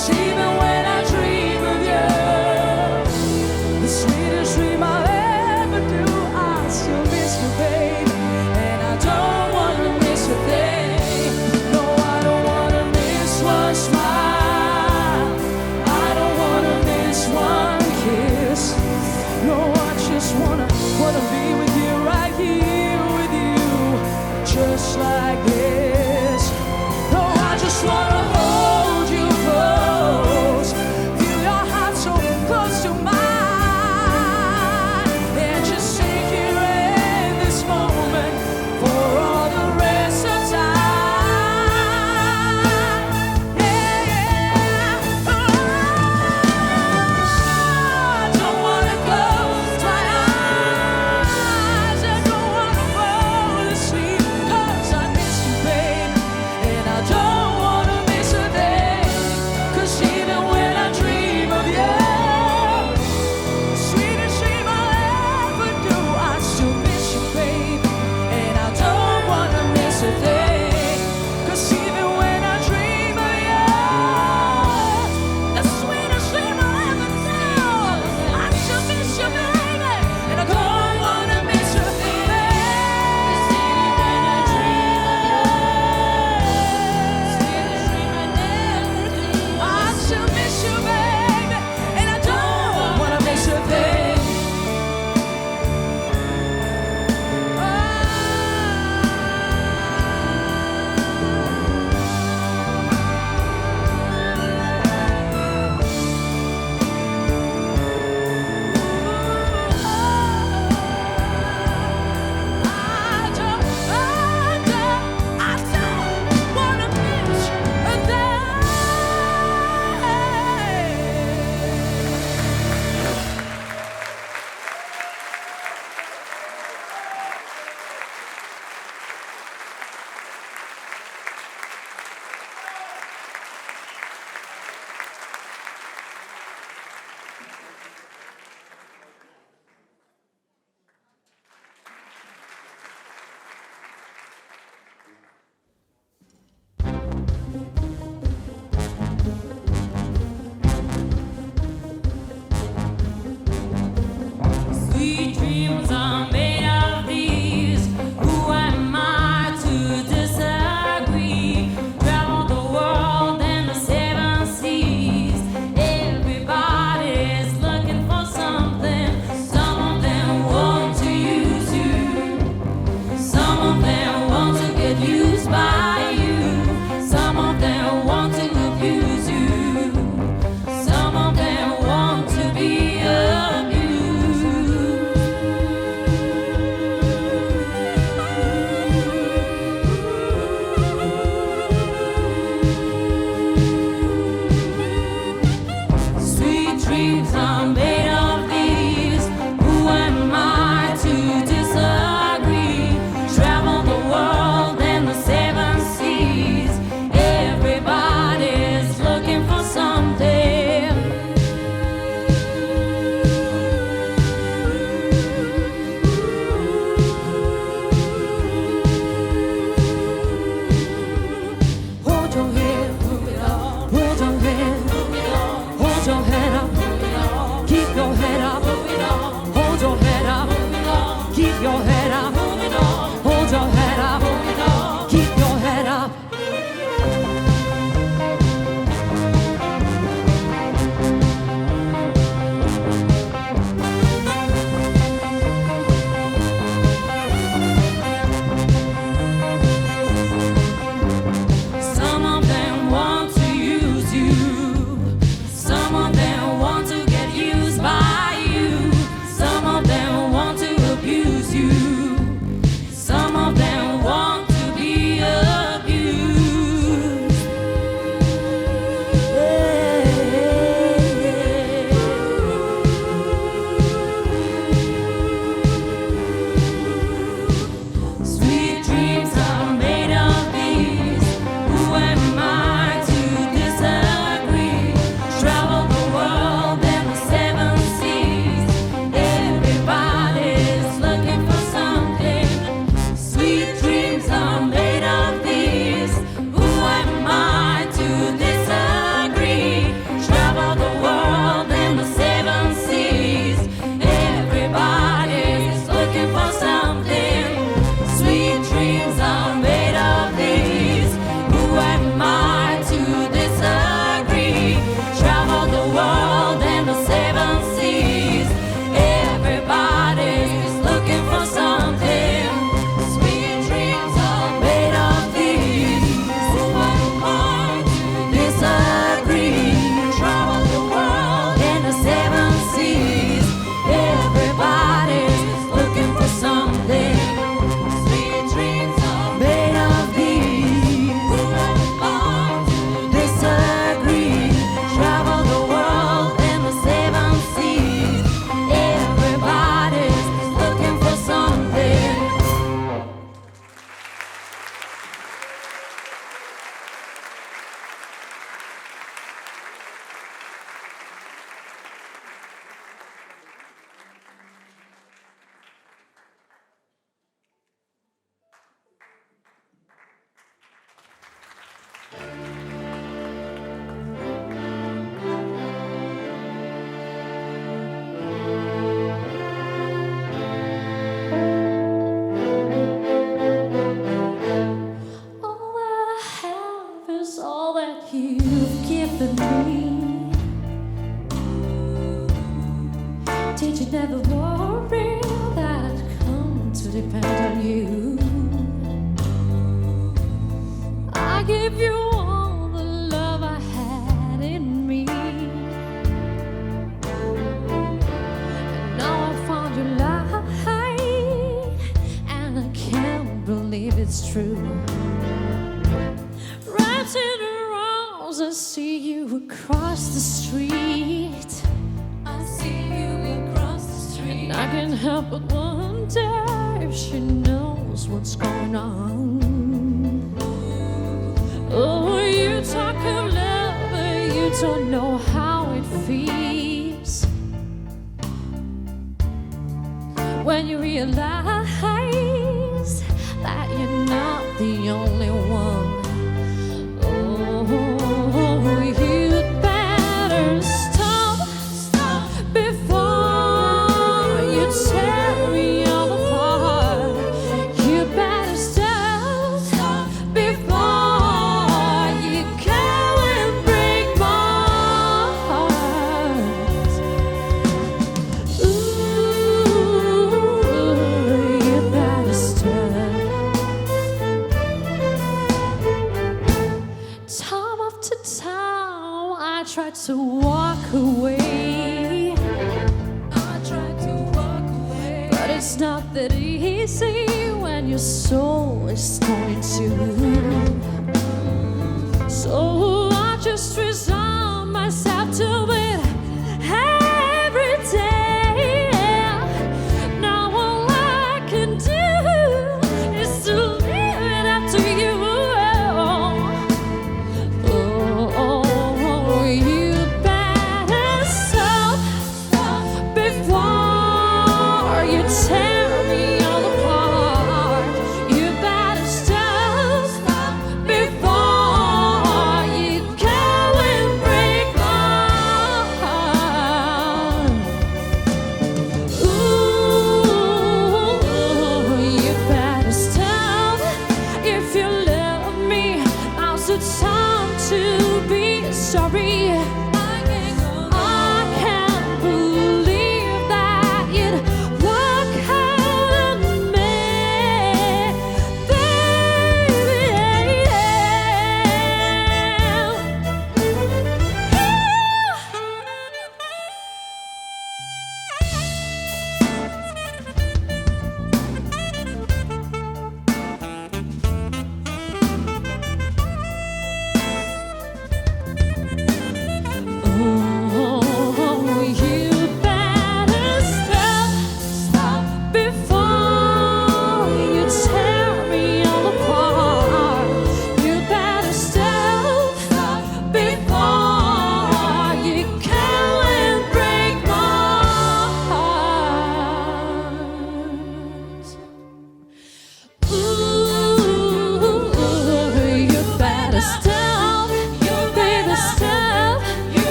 'Cause even when I dream of you, the sweetest dream I'll ever do, I still miss you, babe. And I don't wanna miss a thing. No, I don't wanna miss one smile. I don't wanna miss one kiss. No, I just wanna be with you, right here with you, just like this. No, I just wanna hold you close. sympathy. Did you never worry that I'd come to depend on you? I gave you all the love I had in me, and now I found your light, and I can't believe it's true. Wrapped in her arms, I see you across the street. I see you across the street. And I can't help but wonder if she knows what's going on. Oh, you talk of love, but you don't know how it feels when you realize that you're not the only one. Oh, you'd better stop before you tear me all apart. You better stop before you go and break my heart. Ooh, you better stop. Time after time, I tried to walk away. But it's not that easy when your soul is torn too. So I just resign myself to it every day. Now all I can do is to leave it up to you. Oh, you better stop before you tear me all apart. You better stop before you go and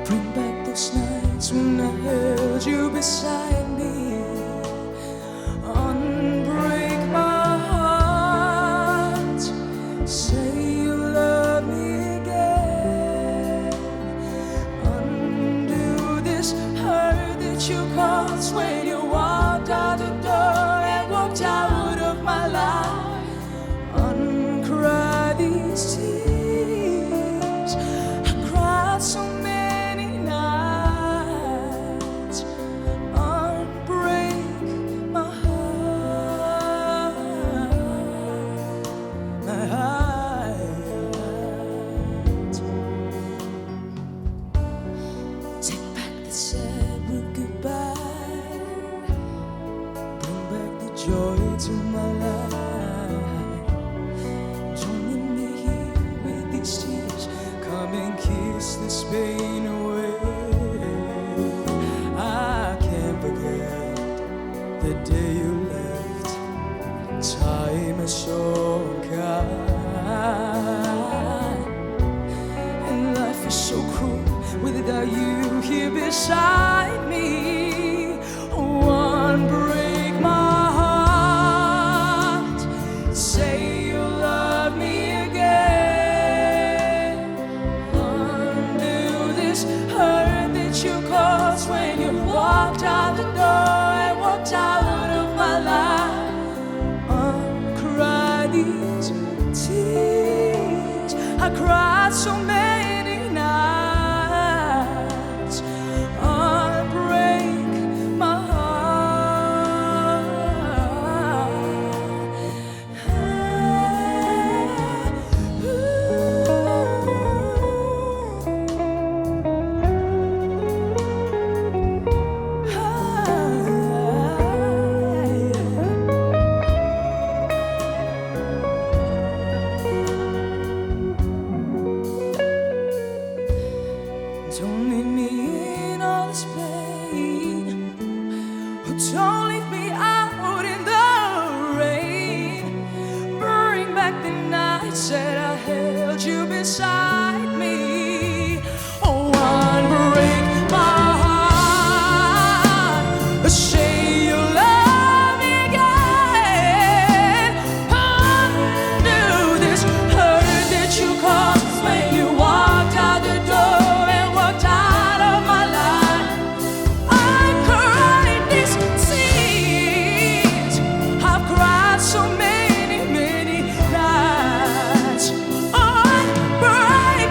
Bring back those nights when I held you beside me. Unbreak my heart. Say you love me again. Undo this hurt that you caused when you walked out the door and walked out of my life. Uncry these tears. I cried so many nights. Unbreak my heart, my heart. Take back the sad word goodbye. Bring back the joy to my life. Don't leave me here with these tears. Come and kiss this pain away. I can't forget the day you left. Time is so unkind, and life is so cruel without you here beside me. One break my heart. Say you love me again. Undo this hurt that you caused when you walked out the door and walked out of my life. Uncry these tears. I cried so many nights. Unbreak my Don't leave me in all this pain. Don't leave me out in the rain. Bring back the nights that I held you beside me. Oh, unbreak my heart. Say you love me again. Undo this hurt that you caused when you walked out the door and walked out of my life. I cried these tears. I've cried so many, many nights. Unbreak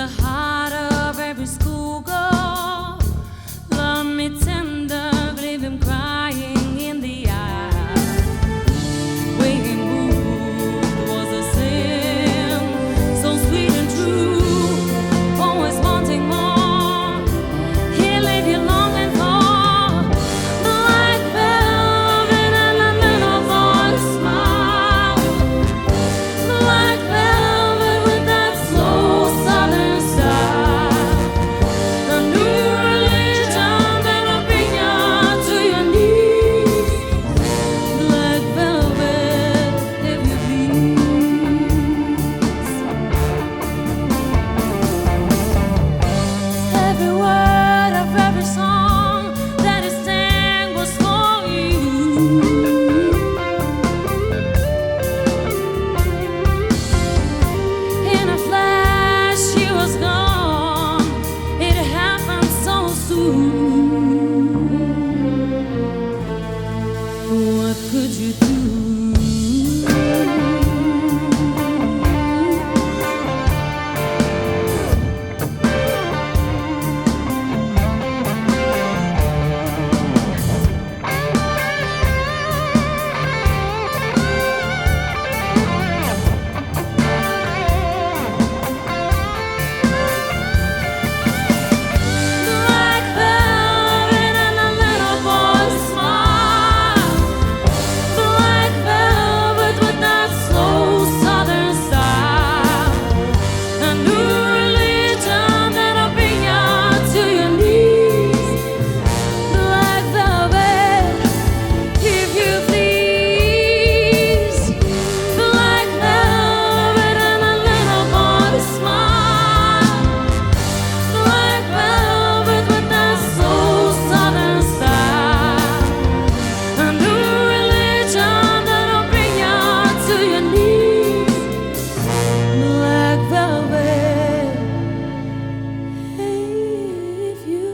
the heart of every schoolgirl. Love me tender, leave him crying in the eye. Waking booth was a sin, so sweet and true, always wanting more. He laid you longing for the white velvet and a little boy's smile. The white velvet with that slow southern style. The new religion that'll bring you to your knees. Black velvet, if you please. Every word of every song that he sang was for you. In a flash, she was gone. It happened so soon. What could you do? Black velvet and a little boy's smile. Black velvet with that slow southern style. A new religion that'll bring you to your knees. Black velvet, if you please. Black velvet and a little boy's smile. Black velvet with that slow southern style. A new religion that'll bring you to your knees. Black velvet, if you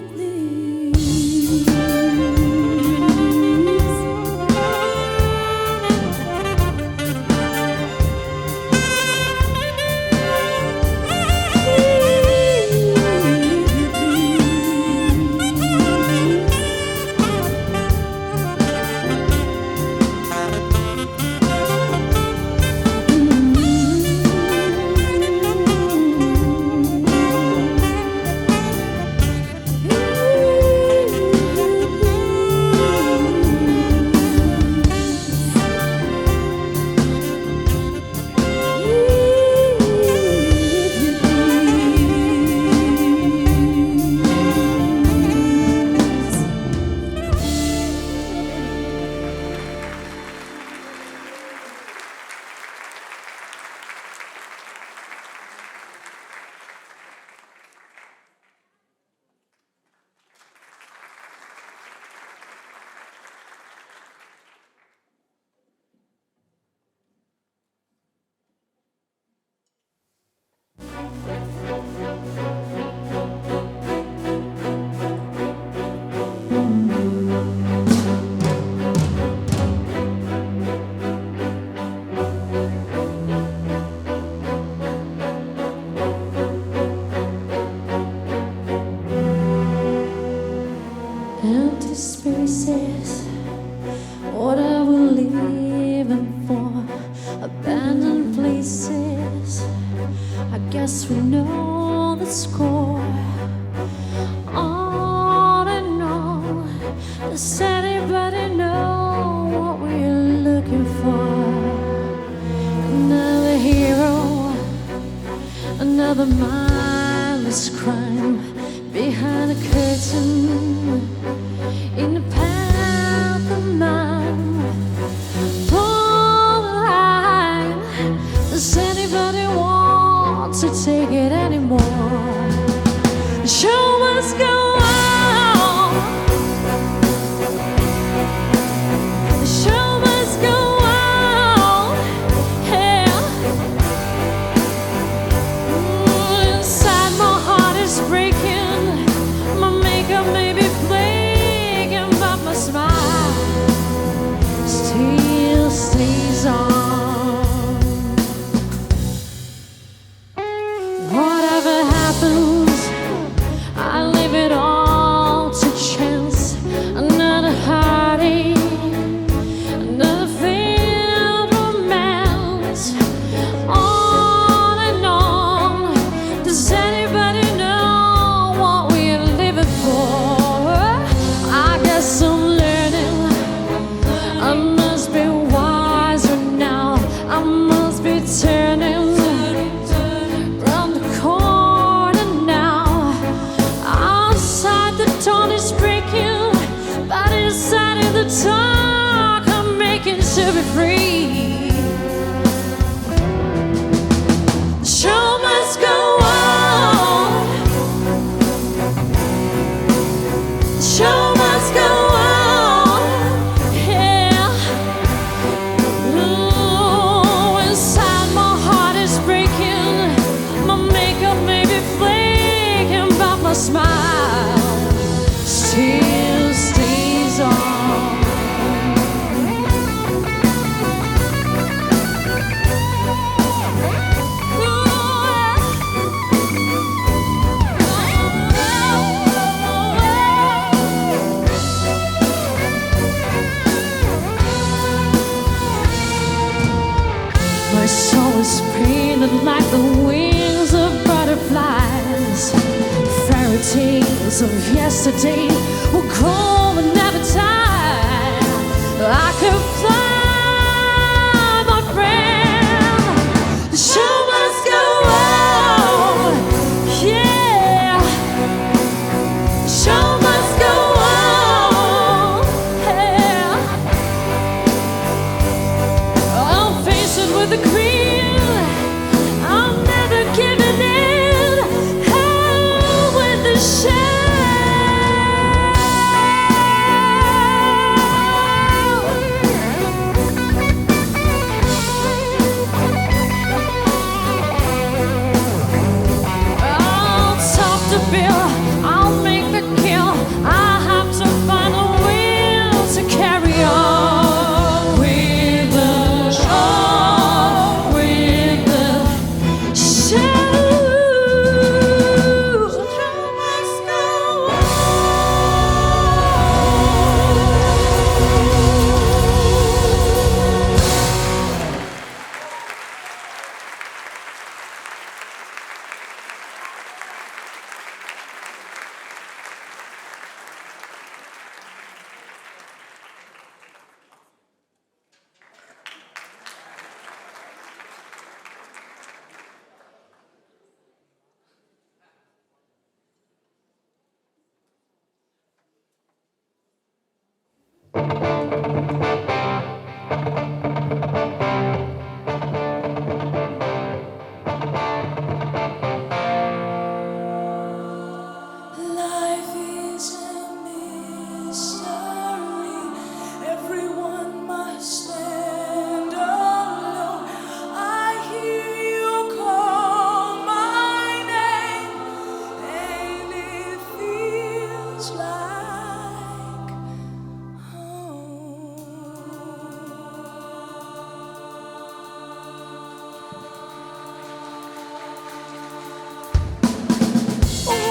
empty spaces, what are we living for? Abandoned places, I guess we know the score. On and on, does anybody know what we're looking for? Another hero, another mindless crime behind a curtain in the pantomime. Pull the line. Does anybody want to take it anymore? The show must go on. The show must go on. Yeah. Inside my heart is breaking. My makeup may be flaking, but my smile still stays on. What have whatever happens, I leave it all to chance. Another heartache, another failed romance. On and on. Does anybody know what we're living for? I guess I'm learning. I must be wiser now. I must be turning round the corner now. Outside the dawn is breaking, but inside in the dark I'm making to be free. The show must go on. The show must go on. Yeah. Ooh, inside my heart is breaking. My makeup may be flaking, but my smile still stays on. My soul is painted like the wings of butterflies. Fairy tales of yesterday will grow and never die. I could fly, my friend. The show must go on. Yeah. The show must go on. Yeah. I'll face it with a grin. I'm never giving in. Hell with the shell. I'll top the bill. I'll make the kill. I have to find a will to carry on with the show, with the show. The show must go on. Life is a mystery. Everyone must stand alone. I hear you call my name, and it feels like home.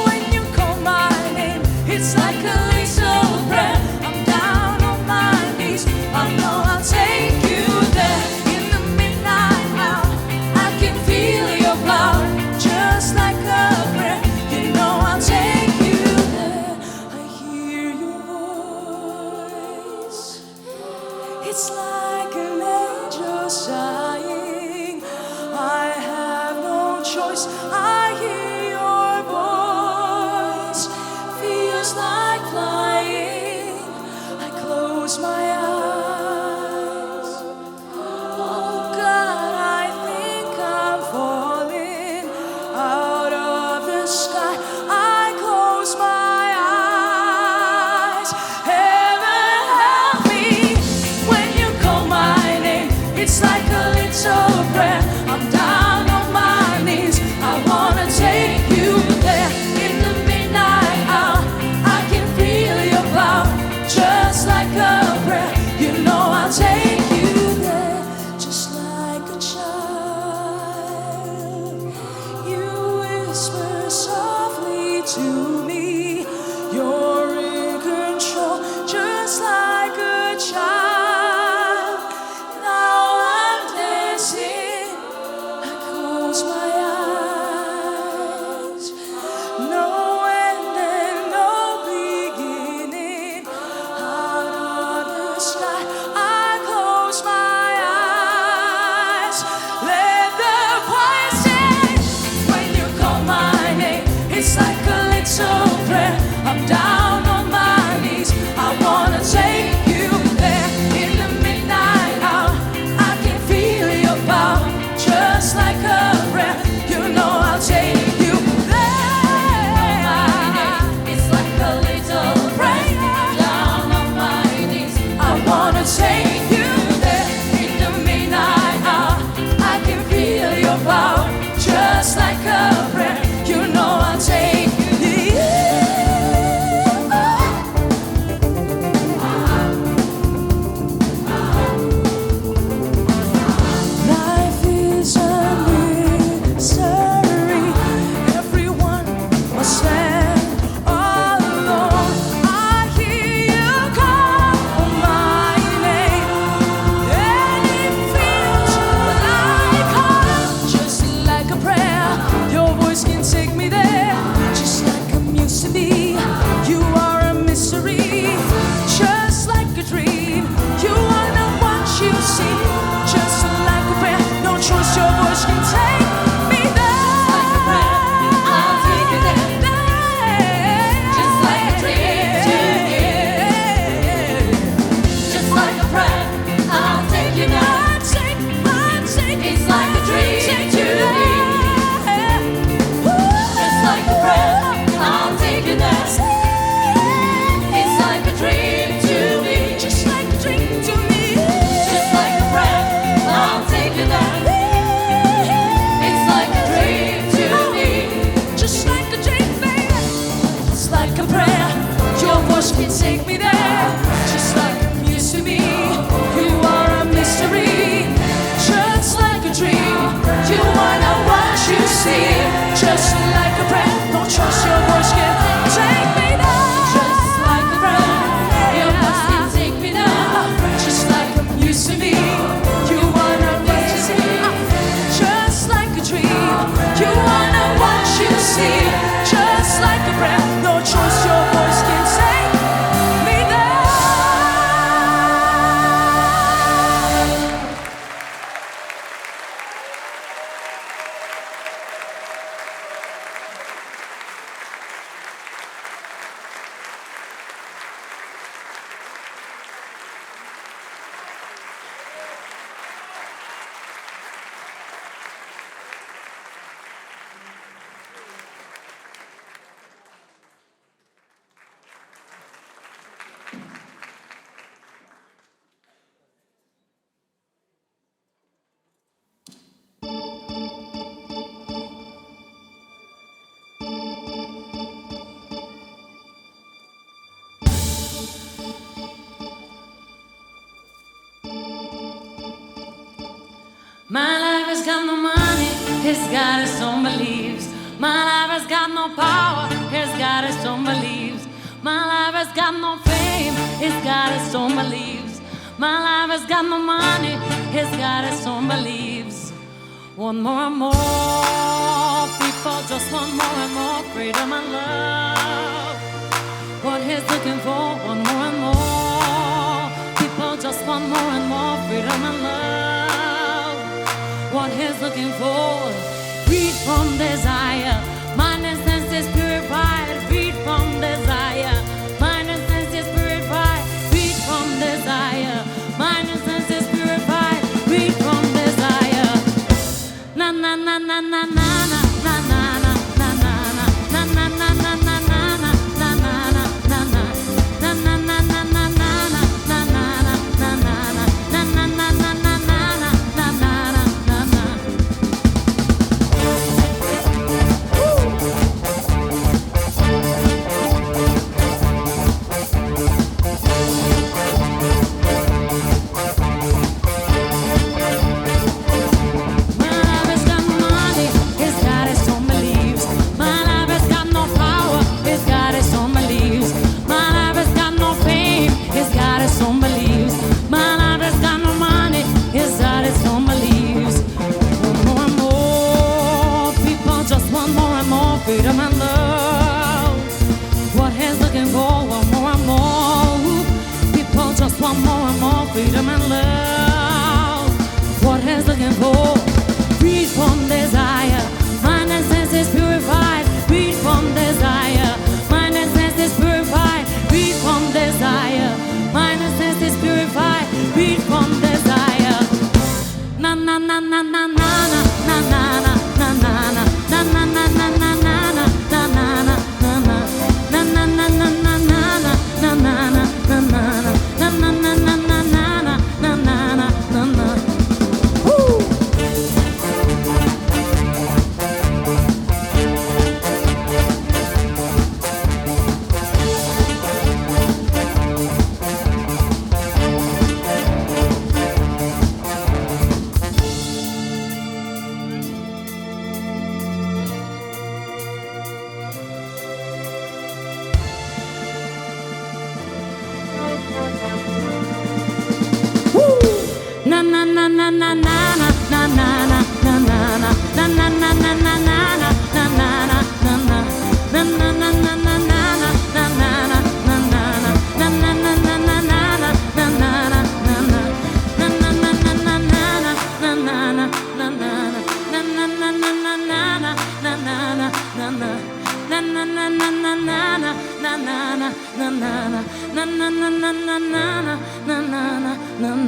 When you call my name, it's like a little prayer. I'm down on my knees. I know I'll take you there. In the midnight hour, I can feel your power, just like a prayer. You know I'll take you there. I hear your voice. It's like an angel sighing. I have no choice. I hear your voice. Feels like flying. I close my eyes. Oh God, I think I'm falling out of the sky. I close my eyes. Heaven help me when you call my name. It's like a little prayer. I'm down on my knees. I wanna take you there. In the midnight hour, I can feel your power, just like a prayer. to me. You're in control, just like a child. Now I'm dancing, I close my eyes. No end and no beginning. Out of the sky, I close my eyes. Let the choir sing. When you call my name, it's like a little prayer. I'm down on my knees. I wanna take you there. In the midnight hour, I can feel your power, just like a breath. You know I'll take you there. It's like a little prayer. Down on my knees. I wanna take you there. In the midnight hour, I can feel your power, just like a breath. You know I'll take you there. Life is a mystery. Everyone must stand alone. I hear you call my name, and it feels like home. Just like a prayer, your voice can take me there. Just like I'm used to be, you are a mystery. Just like a dream, you are not what you see. Just like a prayer, no choice, your voice can take me there. Just like a prayer, I'll take you there. Just like a dream to me. Just like a prayer, I'll take you there. It's like a dream to me. Just like a prayer, I'll take you there. It's like a dream to me. Just like a dream to me. Just like a prayer, I'll take you there. It's like a dream to me. Just like a dream, baby. It's like a prayer, your voice can take me there. Just like I'm used to be, you are a mystery. Just like a dream, you are not what you see. Just like a prayer, no trust, your voice can take me there. Just like a prayer, your voice can take me there. Just like I'm used to be, you are not what you see. Just like a dream, you are not what you see. Just like a prayer, no choice, your voice can take me there. My life has got no money, it's got its own beliefs. My life has got no power, it's got its own beliefs. My life has got no fame, it's got its own beliefs. My life has got no money, it's got its own beliefs. Want more and more, people just want more and more freedom and love. What he's looking for, want more and more. People just want more and more freedom and love. What he's looking for, freed from desire. Mind and senses purified, freed from desire. Mind and senses purified, freed from desire. Mind and senses purified, freed from desire. Na na na na na na na na na na na na na na na na na. Woo! freedom and love. What he's looking for, want more and more. People just want more and more freedom and love. What he's looking for, freed from desire. Mind and senses purified, freed from desire. Mind and senses purified, freed from desire. Mind and senses purified, freed from desire. Na na na na na na na na na na na na na na na na na na na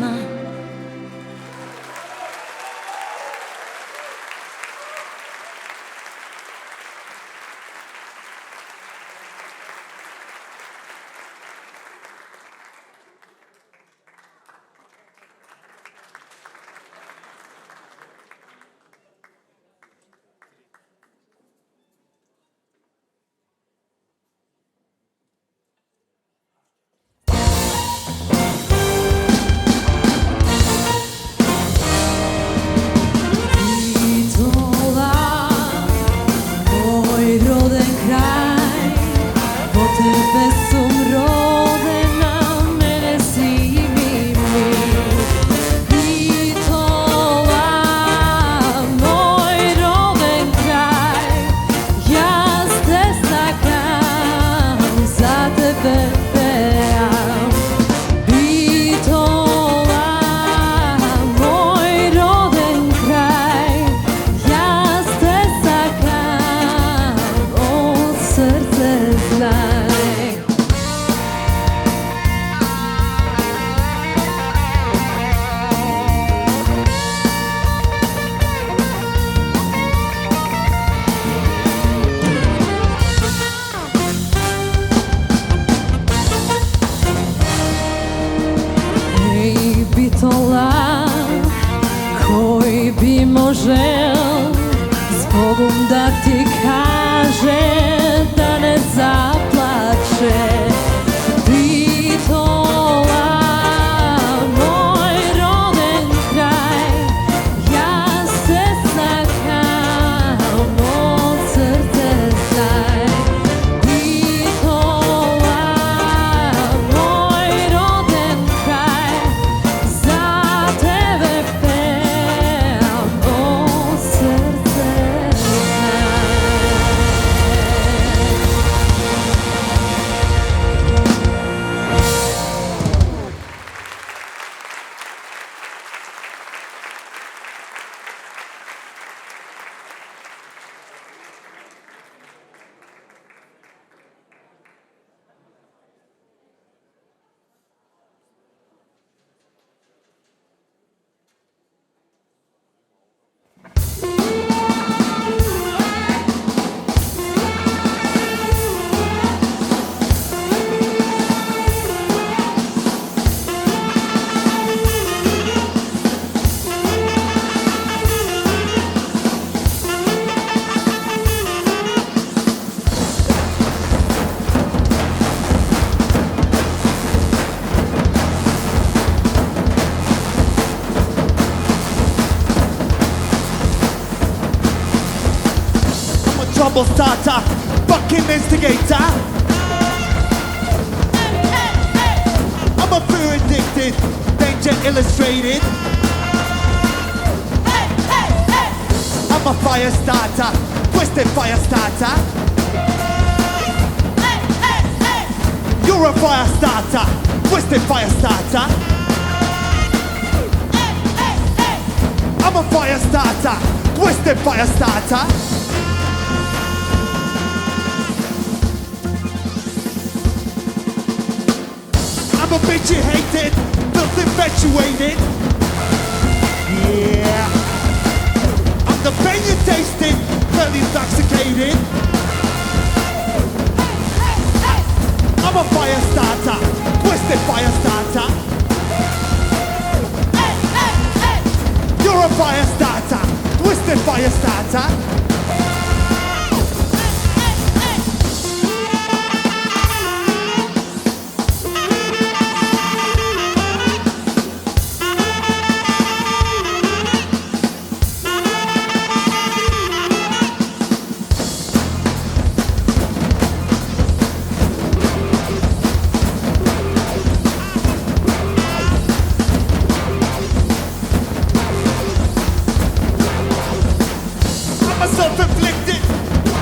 žel zbogom da ti kaže da ne zaplače. Bitola, moj roden kraj, ja se sakam od srce znaj. Bitola, moj roden kraj, za tebe pevam od srce znaj. Trouble starter, fucking instigator. I'm a fear addicted, danger illustrated. I'm a fire starter, twisted fire starter. You're a fire starter, twisted fire starter. I'm a fire starter, twisted fire starter. I'm a bitch you hated, filth infatuated. Yeah. I'm the pain you tasted, felt intoxicated. I'm a fire starter, twisted fire starter. You're a fire starter, twisted fire starter. I'm a self-inflicted,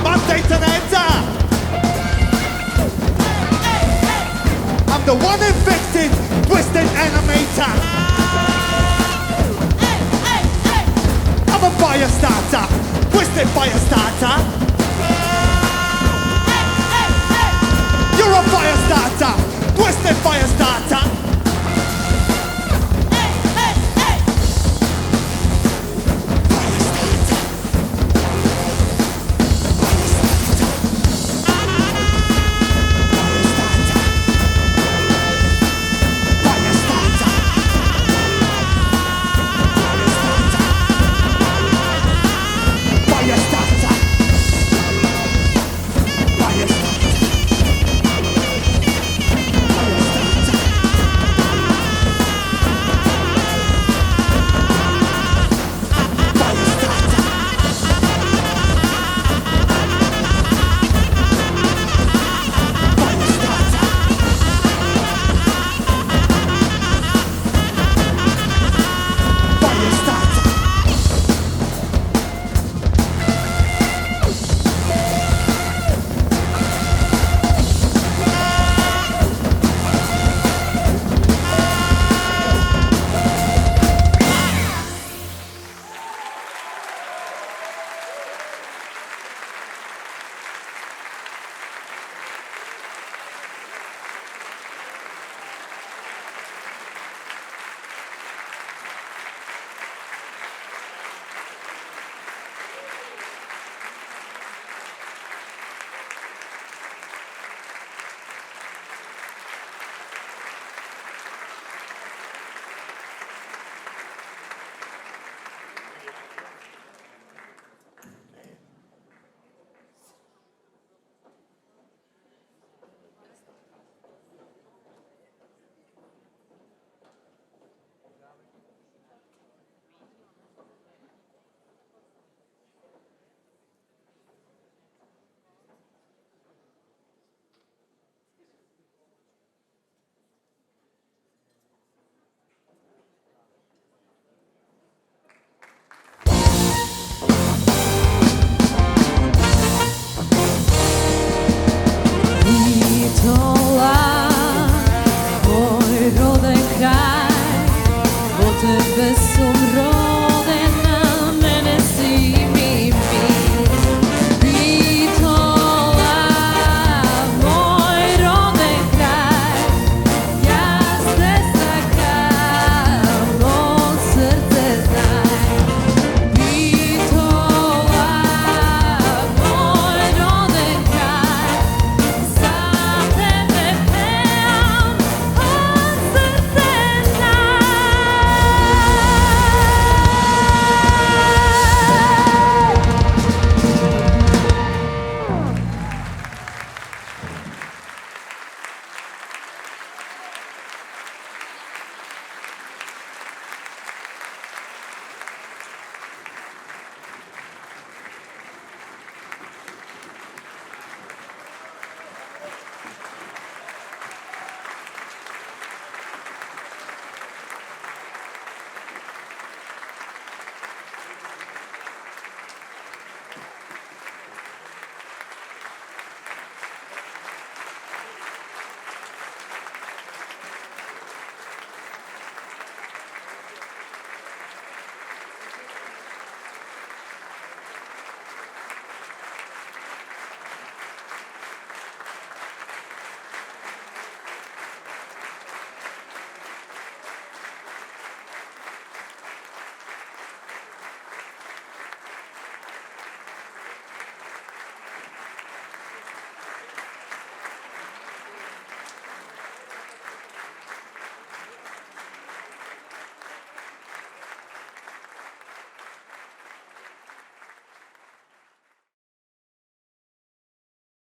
my detonator. I'm the one infected, twisted animator. I'm a fire starter, twisted fire starter.